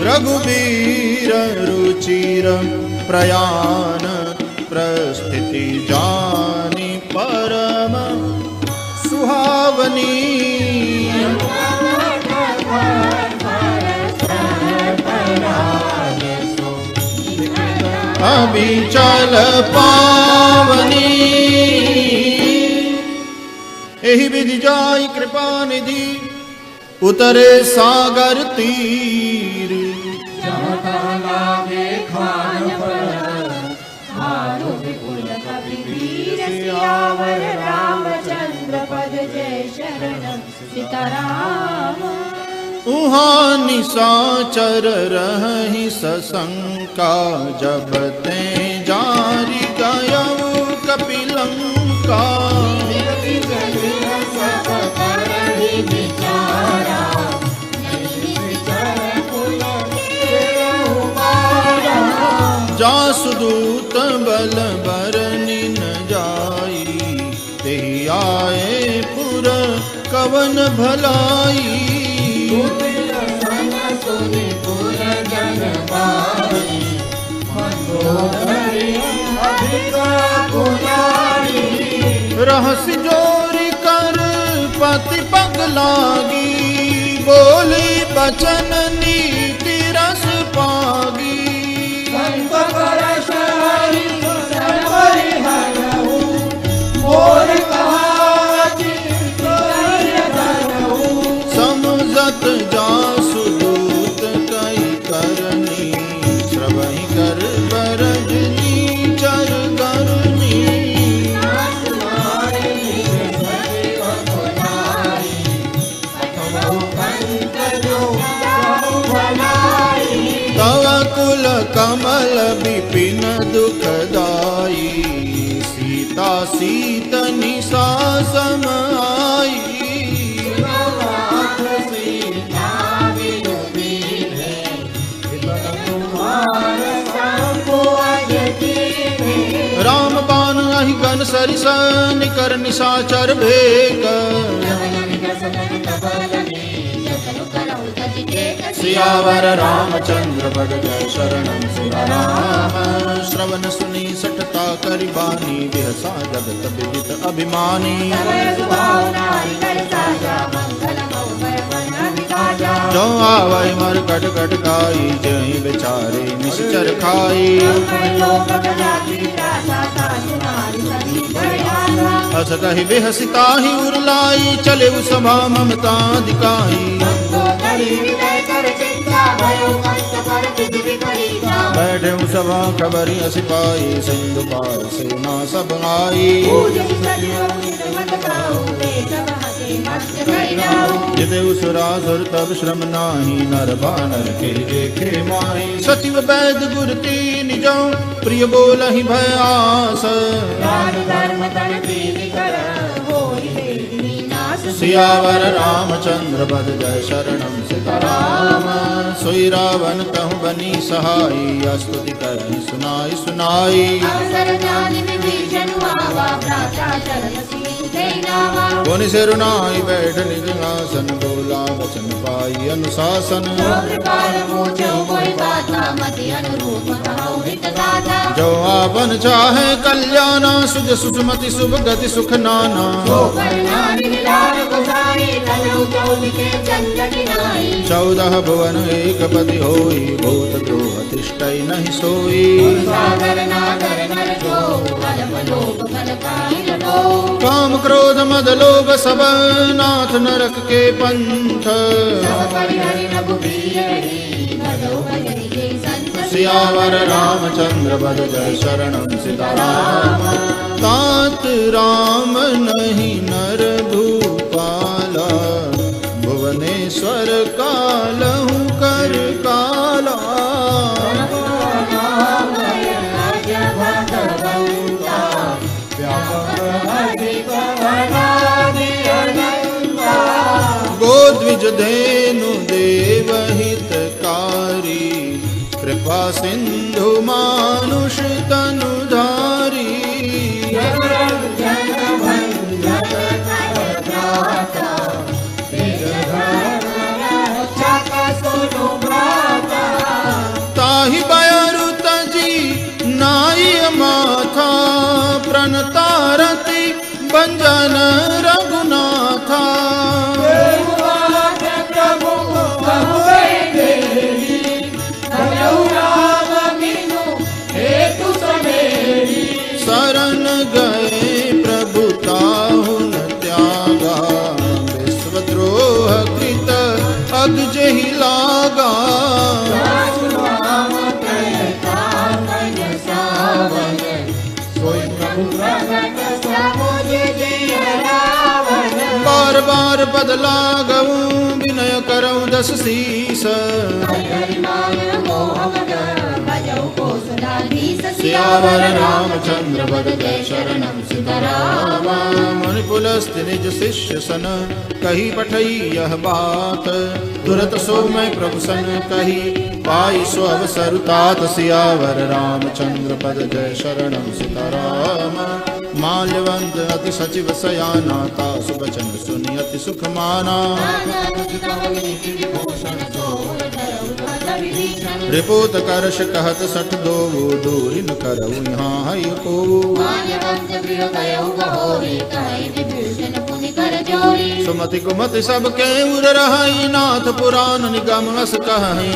रघुबीर रुचिर प्रयाण प्रस्थिति जानी परम सुहावनी अभिचल पावनी एहि विधि जाई कृपा निधि उतरे सागर तीर सियावर रामचंद्र पद जय शरणम सीताराम। उहाँ निशाचर रहि सशंका जब ते जारी गयऊ कपिलंका जासुदूत बल बरनि न जाई तेहि आए पुर कवन भलाई रहस्य जोरी कर पति पग लागी बोली बचन नीति रस पागी समझत जासुदूत कई करनी श्रवहि कर बरजनी चर गरनी तव कुल कमल विपिन दुखदाई सीता सीत निशा समाई राम बाण अहि गन सरिस निकर निशाचर भेक सियावर रामचंद्र पद जय शरणम सीताराम। श्रवण सुनी सटता करि बानी बिहसा जगत विदित अभिमानी जो आवै मर कट कट खाई जहि बेचारे निश्चर खाई हस कहि बेहसिता ही उरलाई चले सभा ममता दिखाई बैठे सभा खबरी सिपाही सिंधु पार सेना सब आई जिते सुरासुर तब श्रम नाही नर बानर के देखे माही सचिव वैद गुर तीन जो प्रिय बोलहि भयास सियावर रामचंद्र पद जय शरणम सीताराम। सोई रावण कहु बनी सहाई स्तुति करहि सुनाई सुनाई नहीं नावा पुनि सिरुनाई बैठ निज आसन बोला वचन पाई अनुशासन कृपाल मोचो कोई गाता मति अनुरूप कहो हित दाता जो आपन चाहे कल्याणा सुज सुषमति शुभ गति सुख नाना जो करना निलार गोसाई तनु चौदिके चंद्र किनाई 14 भुवन एक पति होई भूत द्रोह तिष्ठई नहीं सोई सागर नागर नर जो कलम लोभ कल काहि लडो काम क्रोध मद लोभ सब नाथ नरक के पंथ सब परिहरि रघुबीर भजो भजनि के संत सियावर रामचंद्र बद जय शरणम सीताराम तात राम नहीं नर भूपाला भुवनेश्वर कालहु कर काला गोद्विज धेनु देव हितकारी कृपा सिंधु मानुष तनुधारी ताहि बयरु तजी नाई माथा प्रणतारति बंजन रघुनाथा शरण गए प्रभु ताहु न त्यागा विश्वद्रोह कृत अगजहि लागा बार बार पद लागऊ विनय करऊँ 10 शीस सियावर रामचंद्र बद जय शरणम सीताराम मुनि पुलस्त्य निज शिष्य सन कही पठई यह बात तुरत सो मैं प्रभु सन कही पाई सो अवसर तात सियावर रामचंद्र पद जय शरणम सीताराम माल्यवंत अति सचिव सयाना तासु बचन सुनि अति सुख माना रिपोत करश कहत 62 दूरी न करऊ यहाँ है को सुमति कुमति सब के उर रहाई नाथ पुराण निगम अस कहीं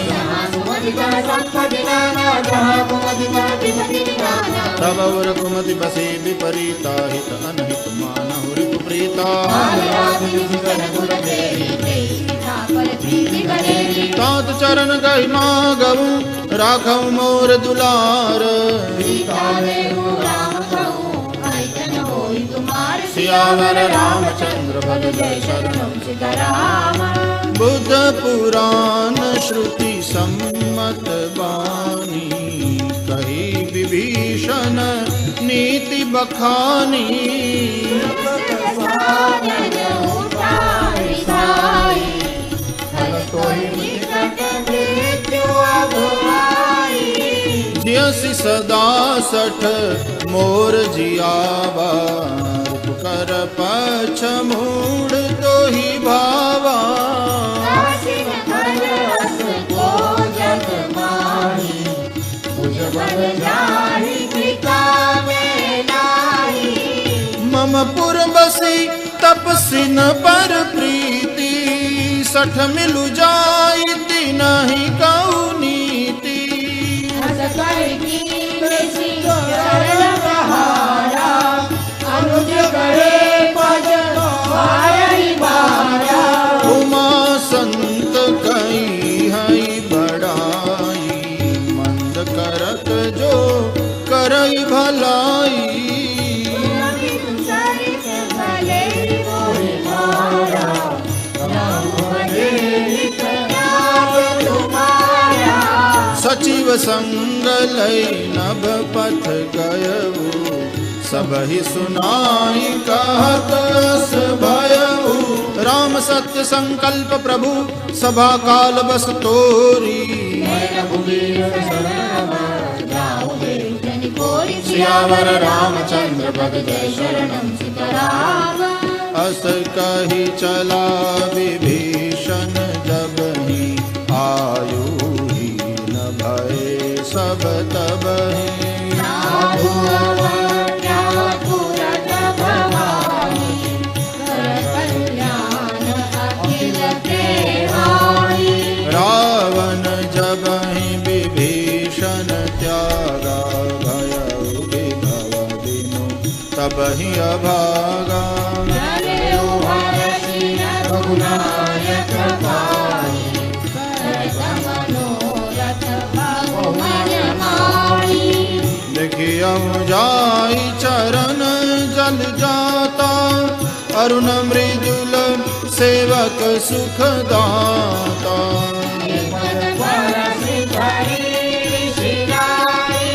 तब और कुमति बसे विपरीता हित अनहित मानहु रिपु प्रीता तात चरण गई मागऊ राखऊ मोर दुलार सियावर रामचंद्र बद जय शरणम सीताराम बुद्ध पुराण श्रुति सम्मत बानी कही विभीषण नीति बखानी जियसि सदा 60 मोर जियावा कर पछ मूड तो ही भावा मम पुर बसी तपसिन पर प्रीति 60 मिलु जाई नहीं कऊ नीति उमा संत कई हई बड़ाई मंद करत जो करई भलाई सचिव संग लई नभ पथ गयऊ सबहि सुनाई कहत अस भयऊ राम सत्य संकल्प प्रभु सभा काल बस तोरी सियावर रामचंद्र बद जय शरणम सीताराम हस कही चला विभीषण जब ही आयु ही न भय सब तब ही साधु अवज्ञा तुरत भवानी, कर कल्याण अखिल देवानी। रावण जब ही विभीषण त्यागा भयउ विभव बिनु तब ही अभागा जनेऊ हरषि रघुनायक पाई, करत मनोरथ प्रभु मन माई। देखियम जाई चरण जल जाता, अरुण मृदुल सेवक सुख दाता। बरसि धरि ऋषिराई,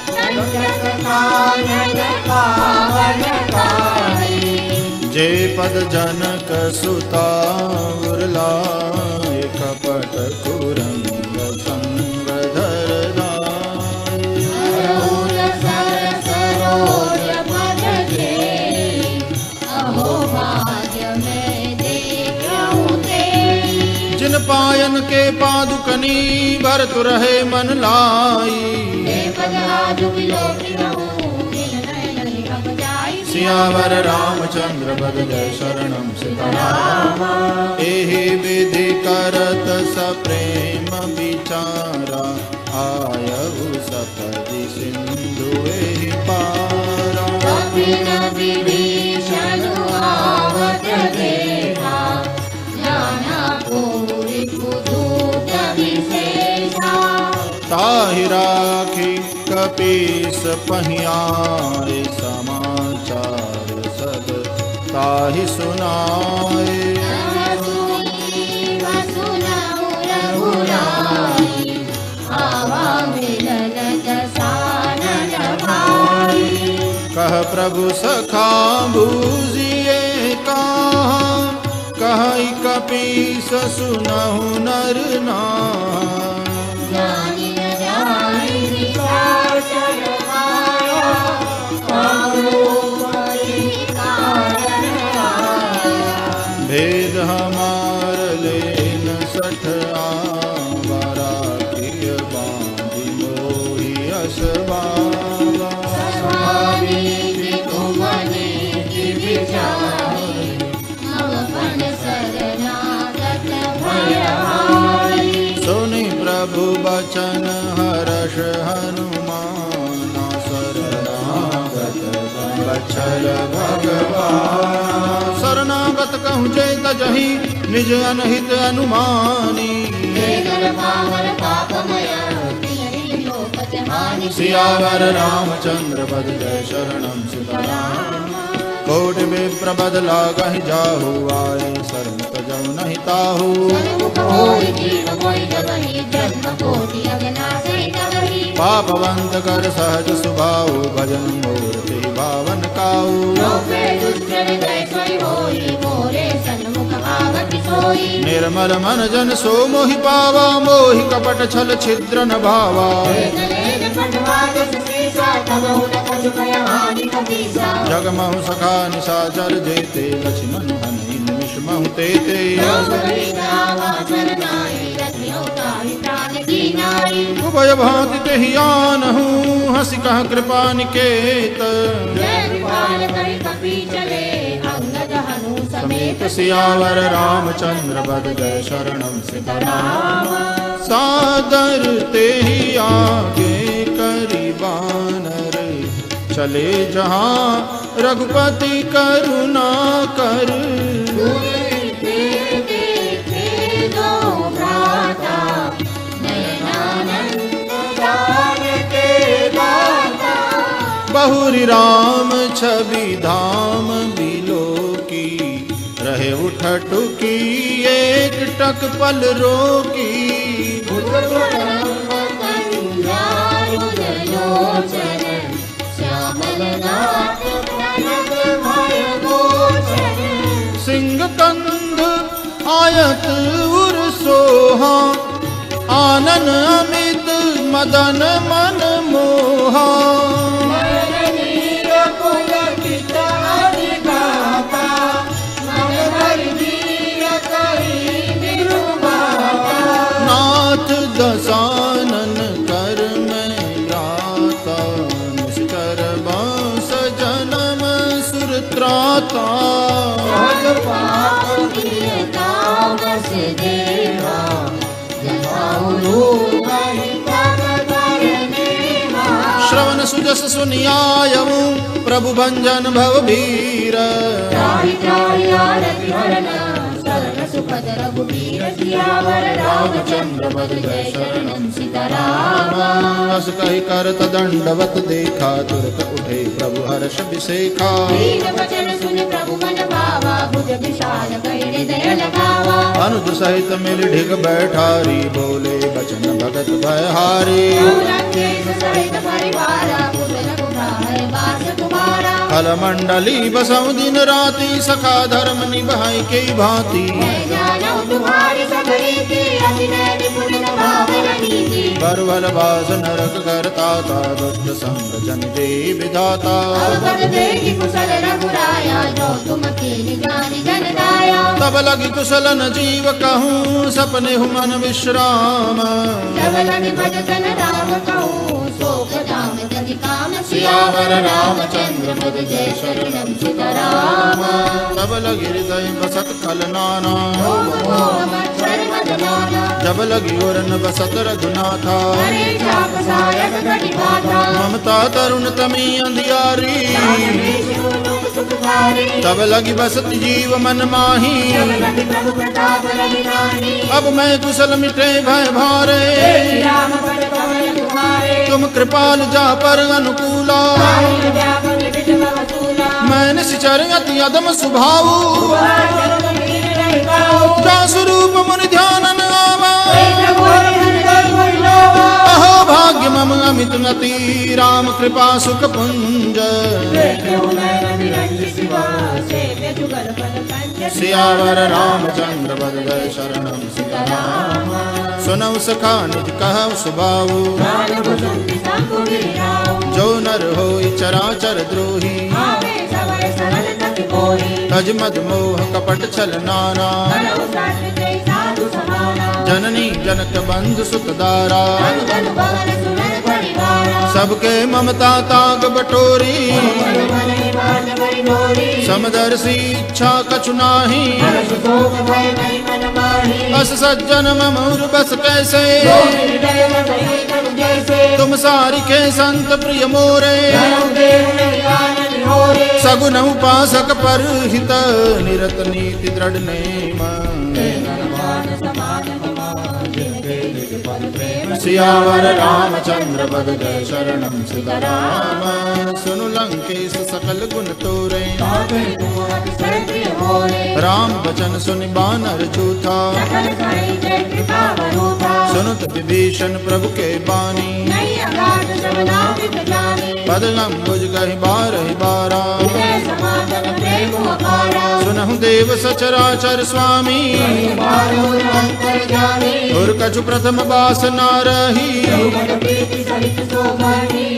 संतत कानन पावन गाई। जे पद जनक सुता उर्लाए, कपट कुरंग संग धर दाई। अरहुल सरस सरोज पद जेई, अहो भाग्य मैं देखहु तेई। जिन पायन के पादुकनी भरत रहे मन लाई। हे पद आजु बिलोकी रहूं, बिन नयन अब जाई। सियावर रामचंद्र बद जय शरणम सीताराम। एहि विधि करत सप्रेम विचारा, आयहु सपदि सिंधु एहि पारा। कपिन विभीषण आवत देखा, जाना पूरी कुदूत विशेषा। ताहि राखी कपीस पहियाए, समाचार सब ताहि सुनाए। सुनहु रघुराई, आवा मिलन दसानन भाई। कह प्रभु सखा बूझिए कहा, कहि कपीस सुनहु नर नाम। जानि न जानि निशाचर माया, कामरूपहि कारण आया। भेद हमार लेन सठ आवारा, किय बांधि मोहि असबावा। स्वामी तुमने विचारी, अवपन शरणागत भयहारी। सुनि प्रभु बचन हर्ष हनुमाना, शरणागत बछल भगवान। शरणागत कहूँ जे तजहि, निज अनहित अनुमानी। हे नर पावन पापमय, तिनहि लोकत हानि। सियावर रामचंद्र बद जय शरणम सीताराम। कोटि विप्र बद लागहि जाहु, आए शरण तजहु नहीं ताहु। सन्मुख होई जीव मोहि जगहि, जन्म कोटि अगनासि तबहि। पापवंत कर सहज सुभाऊ, भजन मोर ते भावन काऊ। जो पे दुष्ट हृदय सोई होई, मोरे सन्मुख आवति सोई। निर्मल मन जन सो मोहि पावा, मोहि कपट छल छिद्र न भावा। लेन पटवा दस सीसा, तबहु न कछु भय हानि कपीसा। जगमहु सखा निशाचर जेते, लक्ष्मण हनि निमिष महु तेते। उभय भांति तेहि आनहु, हंसि कह कृपा निकेत। सियावर रामचंद्र बद जय शरणम सीताराम। सादर तेहि आगे करि बानर, चले जहाँ रघुपति करुणा कर। बहुरी राम छवि धाम बिलो की, रहे उठटुकी एक टक पल रोकी। सिंह कंध आयत उर सोहा, आनन अमित मदन मन मोहा। त्राता। सहज पाप कीता बस देवा, जताऊ रूप तब करनेवा। श्रवण सुजस सुनियायऊ प्रभु भंजन भव भीर। त्राहि त्राहि आरति हरण, शरण सुखद रघुबीर। सियावर रामचंद्र पद जय शरणम सीताराम। अस कहि करत दंडवत देखा, तुरत उठे प्रभु हर्ष विसेखा। दीन वचन सुन प्रभु मन भावा, भुज विशाल कहि हृदय लगावा। अनुज सहित मिल ढिग बैठारी, बोले बचन भगत भयहारी। लंकेश सहित परिवारा, पुर रघुराई वास तुम्हारा। फल मंडली बसऊ दिन राति, सखा धर्म निभाई के भांति। मैं जानू तुम्हारी सब रीति, अतिनय निपुण भावन नीति। बरबल बास नरक करता था, दुष्ट संग जन दे विधाता। अवगत देखि कुशल रघुराया, जो तुम कीनि जानि जन दाया। तब लगी कुशल न जीव कहूँ, सपने हु मन विश्राम। जब लगी भजन राम कहूँ, शोक दाम जनि काम। सियावर रामचंद्र पद जय शरणम सीताराम। तब लगी हृदय बसत खल नाना, ओम मोह मत्सर मद माना। जब लगी ओरन बसत रघुनाथा। हरे चाप सायक घटी बाधा, ममता तरुण तमी अंधियारी। तब लगी बसत जीव मन माही, अब मैं कुशल मिटे भय भारे। तुम कृपाल जा पर अनुकूला, मैं निश्चर अति अदम सुभाऊ। जा स्वरूप मुनि ध्यानन आवा, अहो भाग्य मम अमित नति। राम कृपा सुख पुंज, सियावर रामचंद्र पद जय शरणम सीताराम। सुनऊ सखा निज कहऊ सुभाऊ, जो नर होई चराचर द्रोही। तज मद मोह कपट छल नाना, जननी जनक बंधु सुत दारा। सबके ममता ताग बटोरी, समदर्शी इच्छा कछु नाही। अस सज्जन ममूर बस कैसे, तुम सारी के संत प्रिय मोरे। सगुन उपासक पर हित, निरत नीति दृढ़ नेम। सियावर रामचंद्र पद जय शरणम सीताराम। सुनु लंकेश सकल गुण तोरे, राम बचन सुनि बानर जूथा। सुनुत विभीषण प्रभु के बानी, पद लंबुज गहि बारहि बारा। सुनहु देव सचराचर स्वामी, और कछु प्रथम बास ना रही।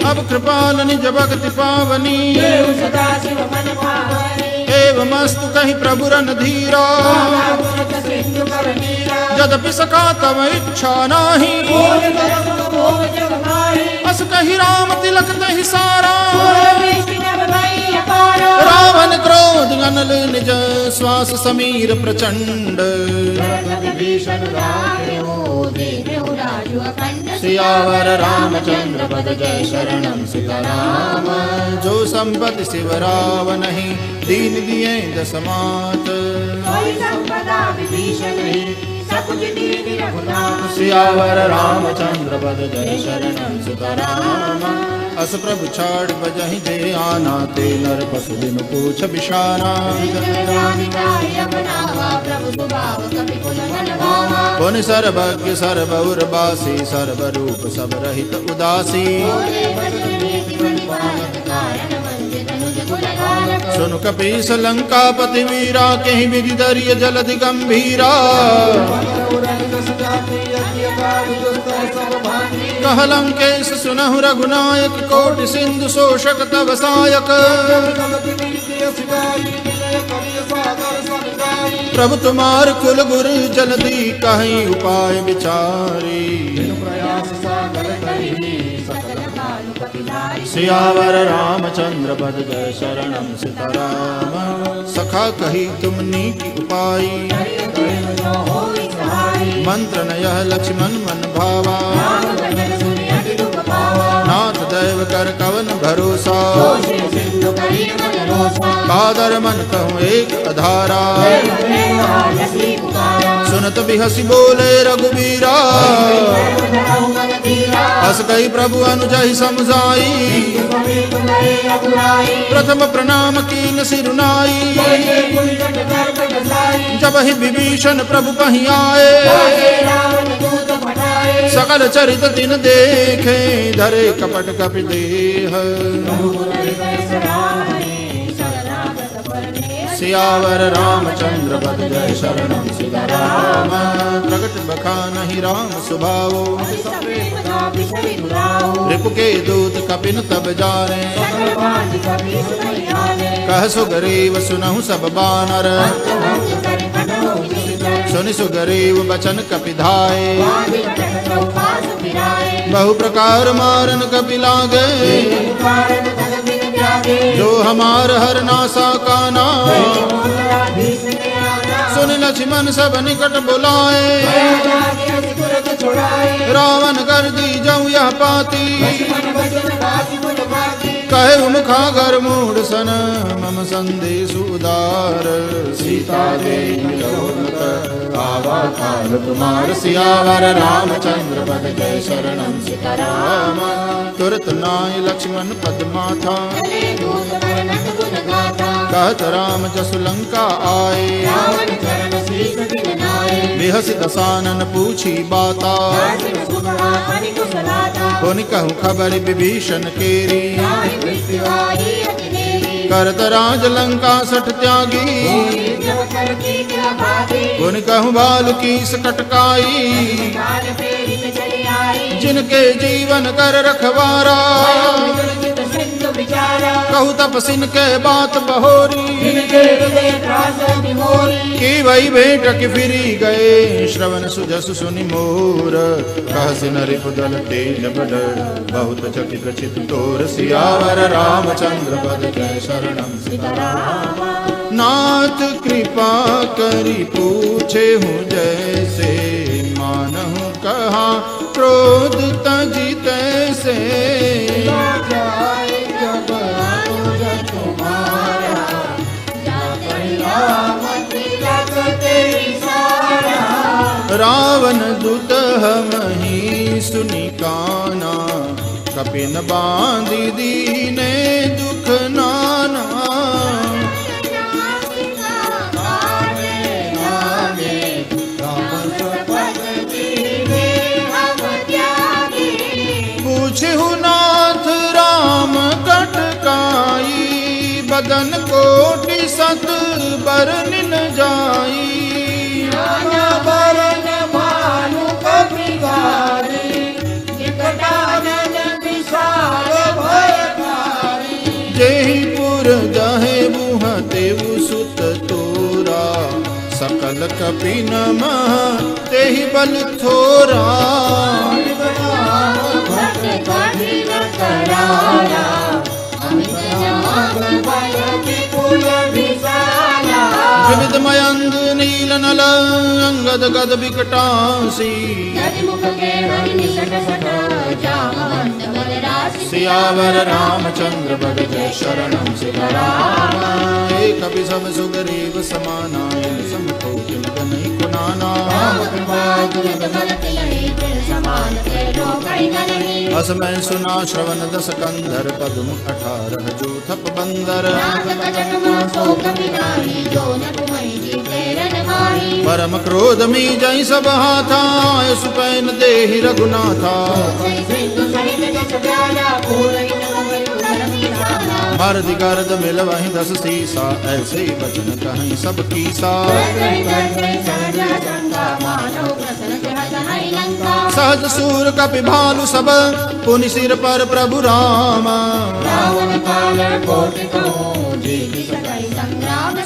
अब कृपाल निज भक्ति पावनी, एवमस्तु कहि प्रभु रन धीरा। यद्यपि सका तव इच्छा नाही, अस कहि राम तिलक तहि सारा। रावण क्रोध अनल निज, श्वास समीर प्रचंड। सियावर रामचंद्र पद जय शरणम सीताराम। जो संपत्ति शिव रावणहि, दीन दिए दसमात। सियावर रामचंद्र पद जय शरणम सीताराम। अस प्रभु छाड़ बजहि जे आना, ते नर पशु बिन पूछ बिशाना। पुन सर्वज्ञ सर्वउर्वासी, सर्वरूप सब रहित उदासी। सुन कपीस लंकापति वीरा, कहीं विधि दरिय जलधि गंभीरा। कह लंकेश सुनहु रघुनायक, कोटि सिंधु शोषक तव सायक। प्रभु तुम्हार कुल गुरु, जल्दी कहीं उपाय विचारी। सियावर रामचंद्र पद जय शरणम सीताराम। सखा कही तुमनी की उपाई, मंत्र न यह लक्ष्मण मन भावा। नाथ दैव कर कवन भरोसा, कादर मन कहूँ एक अधारा। सुनत भी हसी बोले रघुबीरा, हस कही प्रभु अनुजहि समझाई। प्रथम प्रणाम कीन सिरुनाई, जब ही विभीषण प्रभु पही आए। सकल चरित दिन देखे, धरे कपट कपि देह। सियावर रामचंद्र पद जय शरणम सीताराम। प्रगट बखानहि राम सुभाओ, रिपु के दूत कपिन तब जाने। कह सुग्रीव सुनहु सब बानर, सुनि सुग्रीव बचन कपि धाये। बहु प्रकार मारन कपि लागे, जो हमार हर नासा काना। सुन लक्ष्मण सब निकट बुलाए, रावण कर दी जाऊं यह पाती। कहे मुखागर मूढ़ सन, मम संदेश उदार। सीता देवी आवा काल तुम्हार। सियावर रामचंद्र पद जय शरणम सीताराम। तुरत नाय लक्ष्मण पद माथा, कहत राम जसु लंका आए। बिहसि दसानन पूछी बाता, पुनि कहूँ खबर विभीषण केरी। करत राज लंका सठ त्यागी, पुनि कहूँ बाल की सकटकाई। जिनके जीवन कर रखवारा, कहू तपसिन के बात बहोरी। की वही भेंट की फिरी गए, श्रवण सुजस सुनि मोर। कहसिन रिपुदल तेज बड़, बहुत चकित चित तोर। सियावर रामचंद्र पद जय शरणम सीताराम। नाथ कृपा करी पूछे हूँ जैसे, मानहु कहा क्रोध तजी तैसे। रावण दुत हमहि सुनि काना, कपिन बांधि दीने दुख नाना। पूछहु नाथ राम कटकाई, बदन कोटि सत बरनिन जाई। जेहि पुर जहे बुह तेउ सुत तोरा, सकल कपि नमः तेहि बल थोरा। विविध मयंग नील नल अंगद गद विकटासी। सियावर रामचंद्र पद जय शरणम सीताराम। एक कपि सब सुग्रीव समाना, समको जिनक नहीं कुनाना। अस मैं सुना श्रवण दस कंधर, पद्म 18 जो थप बंदर। परम क्रोध मी जय सब हाथा, सुपैन देहि रघुनाथा। मर्द गर्द मिल वहीं 10 सीसा, ऐसे बचन कहीं सब कीसा। सहज सूर कपि भालु सब, पुनि सिर पर प्रभु राम।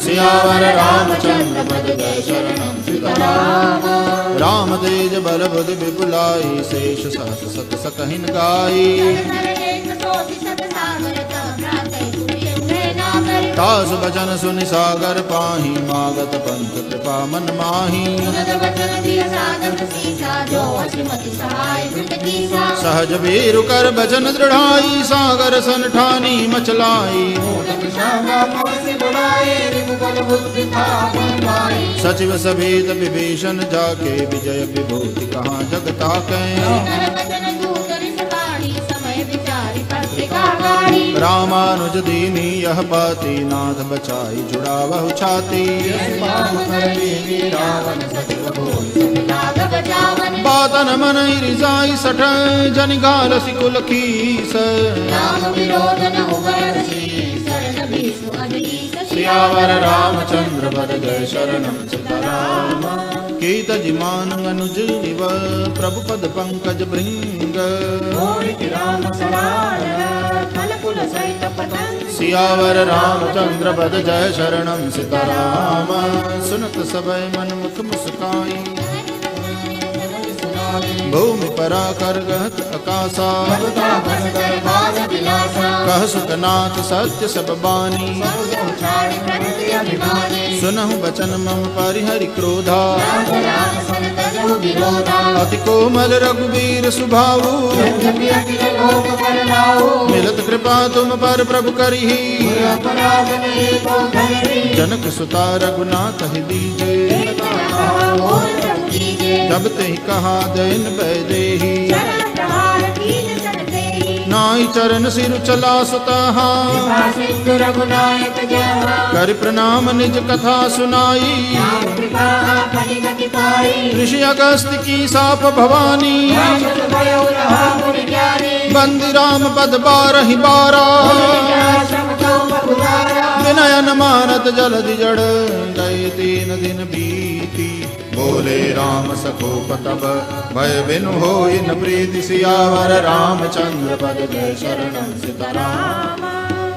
सियावर रामचंद्र पद जय शरणम सीताराम। राम तेज बल बुद्धि विपुलाई, शेष सहस सत सकहिन गाई। तास बचन सुनि सागर पाही मागत पंथ कृपा मन माही सहज वीरु कर बचन दृढ़ाई सागर सन ठानी मचलाई सचिव सभेत विभीषण जाके विजय विभूति कहाँ जगता के रामानुज दीनी यह पाती नाथ बचाई जुड़ावहु छाती बातन मन रिसाई सठ जन गाल सिकुल खीस सियावर रामचंद्र वर जय शरणम सीताराम कीत जिमान अनुज इव प्रभु पद पंकज भृंग सियावर रामचंद्र पद जय शरणम सीताराम सुनत सबय मन मुख मुस्काई भूमि परा कर गहत आकाशा कह सुतनाथ सत्य सब बानी सुनहु बचन मम परिहरि क्रोधा अति कोमल रघुवीर सुभाऊ मिलत कृपा तुम पर प्रभु करिहि जनक सुता रघुनाथ ही दीजे जब ते कहा दैन बैदेही नाई चरण सिर चला सुतहा कर प्रणाम निज कथा सुनाई ऋषि अगस्त्य की साप भवानी बंदी राम पद बारहि बारा विनयन मानत जलधि जड़ गए 3 दिन बीती बोले राम सकोप तब भय बिनु होई न प्रीति सियावर रामचंद्र पद जय शरणम सीताराम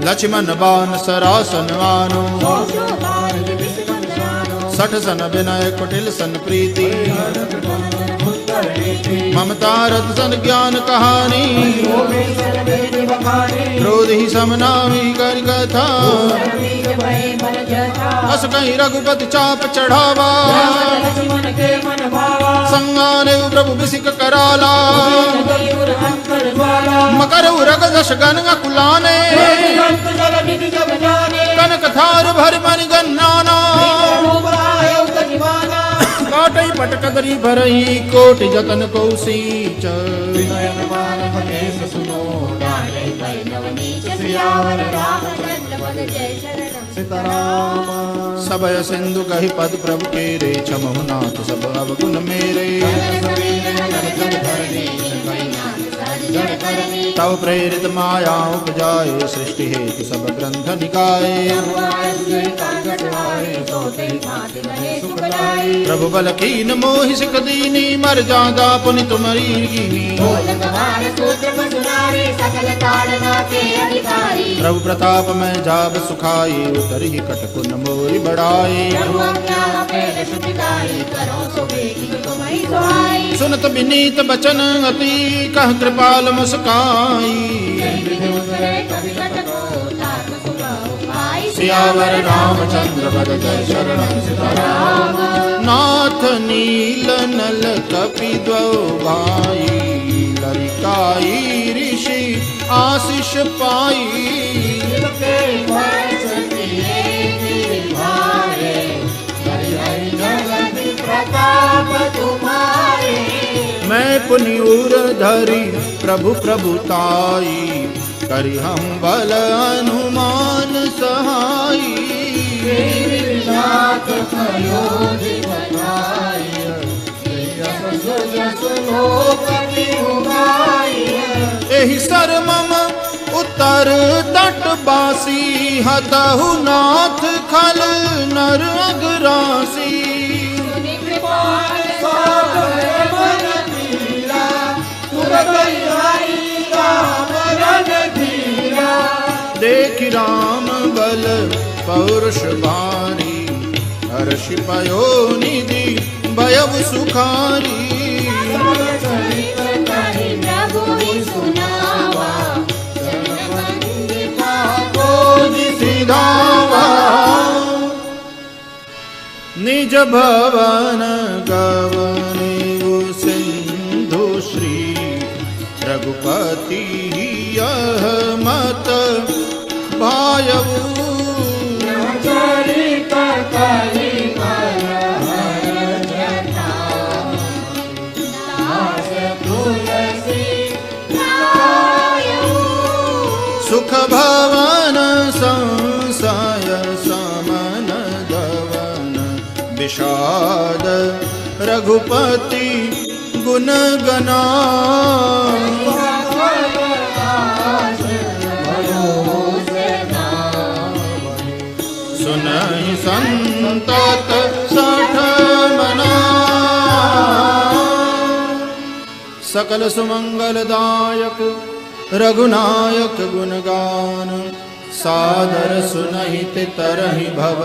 लक्ष्मण बान सरासन आनो सठ सन विनय कुटिल सन प्रीति ममता रथ सन ज्ञान कहानी क्रोध ही समनामी कर कथा अस कहीं रघुपति चाप चढ़ावा संगाने प्रभु बिसिक कराला मकर उरग दश गन कुलाने कनक थार भर मन गन्नाना काटई पटकदरी भरही कोटि जतन कौशीच सबय सिंधु कहि पद प्रभु के रे छमहु नाथ सब अवगुण मेरे तव प्रेरित माया उपजाए सृष्टि हेतु सब ग्रंथ निकाये प्रभु बल कीन मोहि सिख दीनी मर जादा पुनि तुमरी कीनी प्रभु प्रताप में जाब सुखाई उतरी कटकुन मोरी बढ़ाई सुनत विनीत बचन अति कह कृपाल मुस्काई सियावर रामचंद्र पद जय शरणम सीताराम नाथ नील नल कपि द्वौ भाई ललिकाई ऋषि आशीष पाई मैं पुनियूर धरी प्रभु प्रभुताई करि हम बल अनुमान सहाई एहि सर मम उत्तर तट बासी हतहु नाथ खल नर अगरासी देख राम बल पौरुष भारी हर्ष पयो निधि भयउ सुखारी निज भवन गवनेउ सिंधु श्री रघुपति यह मत भायऊ चरित कलि दास तुलसी सुख भवन संशय समन दवन विषाद रघुपति गुण गना सुनहि संतत सठ मना सकल सुमंगलदायक रघुनायक गुणगान सादर सुनहित तरहि भव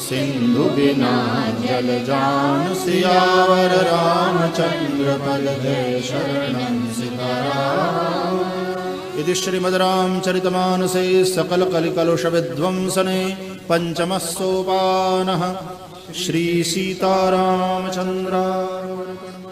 सिंधु बिना जल जान सियावर रामचंद्र पद जय शरणं सिकराम। इति श्रीमद्रामचरितमानसे सकल कलिकलुष विध्वंसने पंचमः सोपानः श्री सीतारामचंद्रार्पणम्।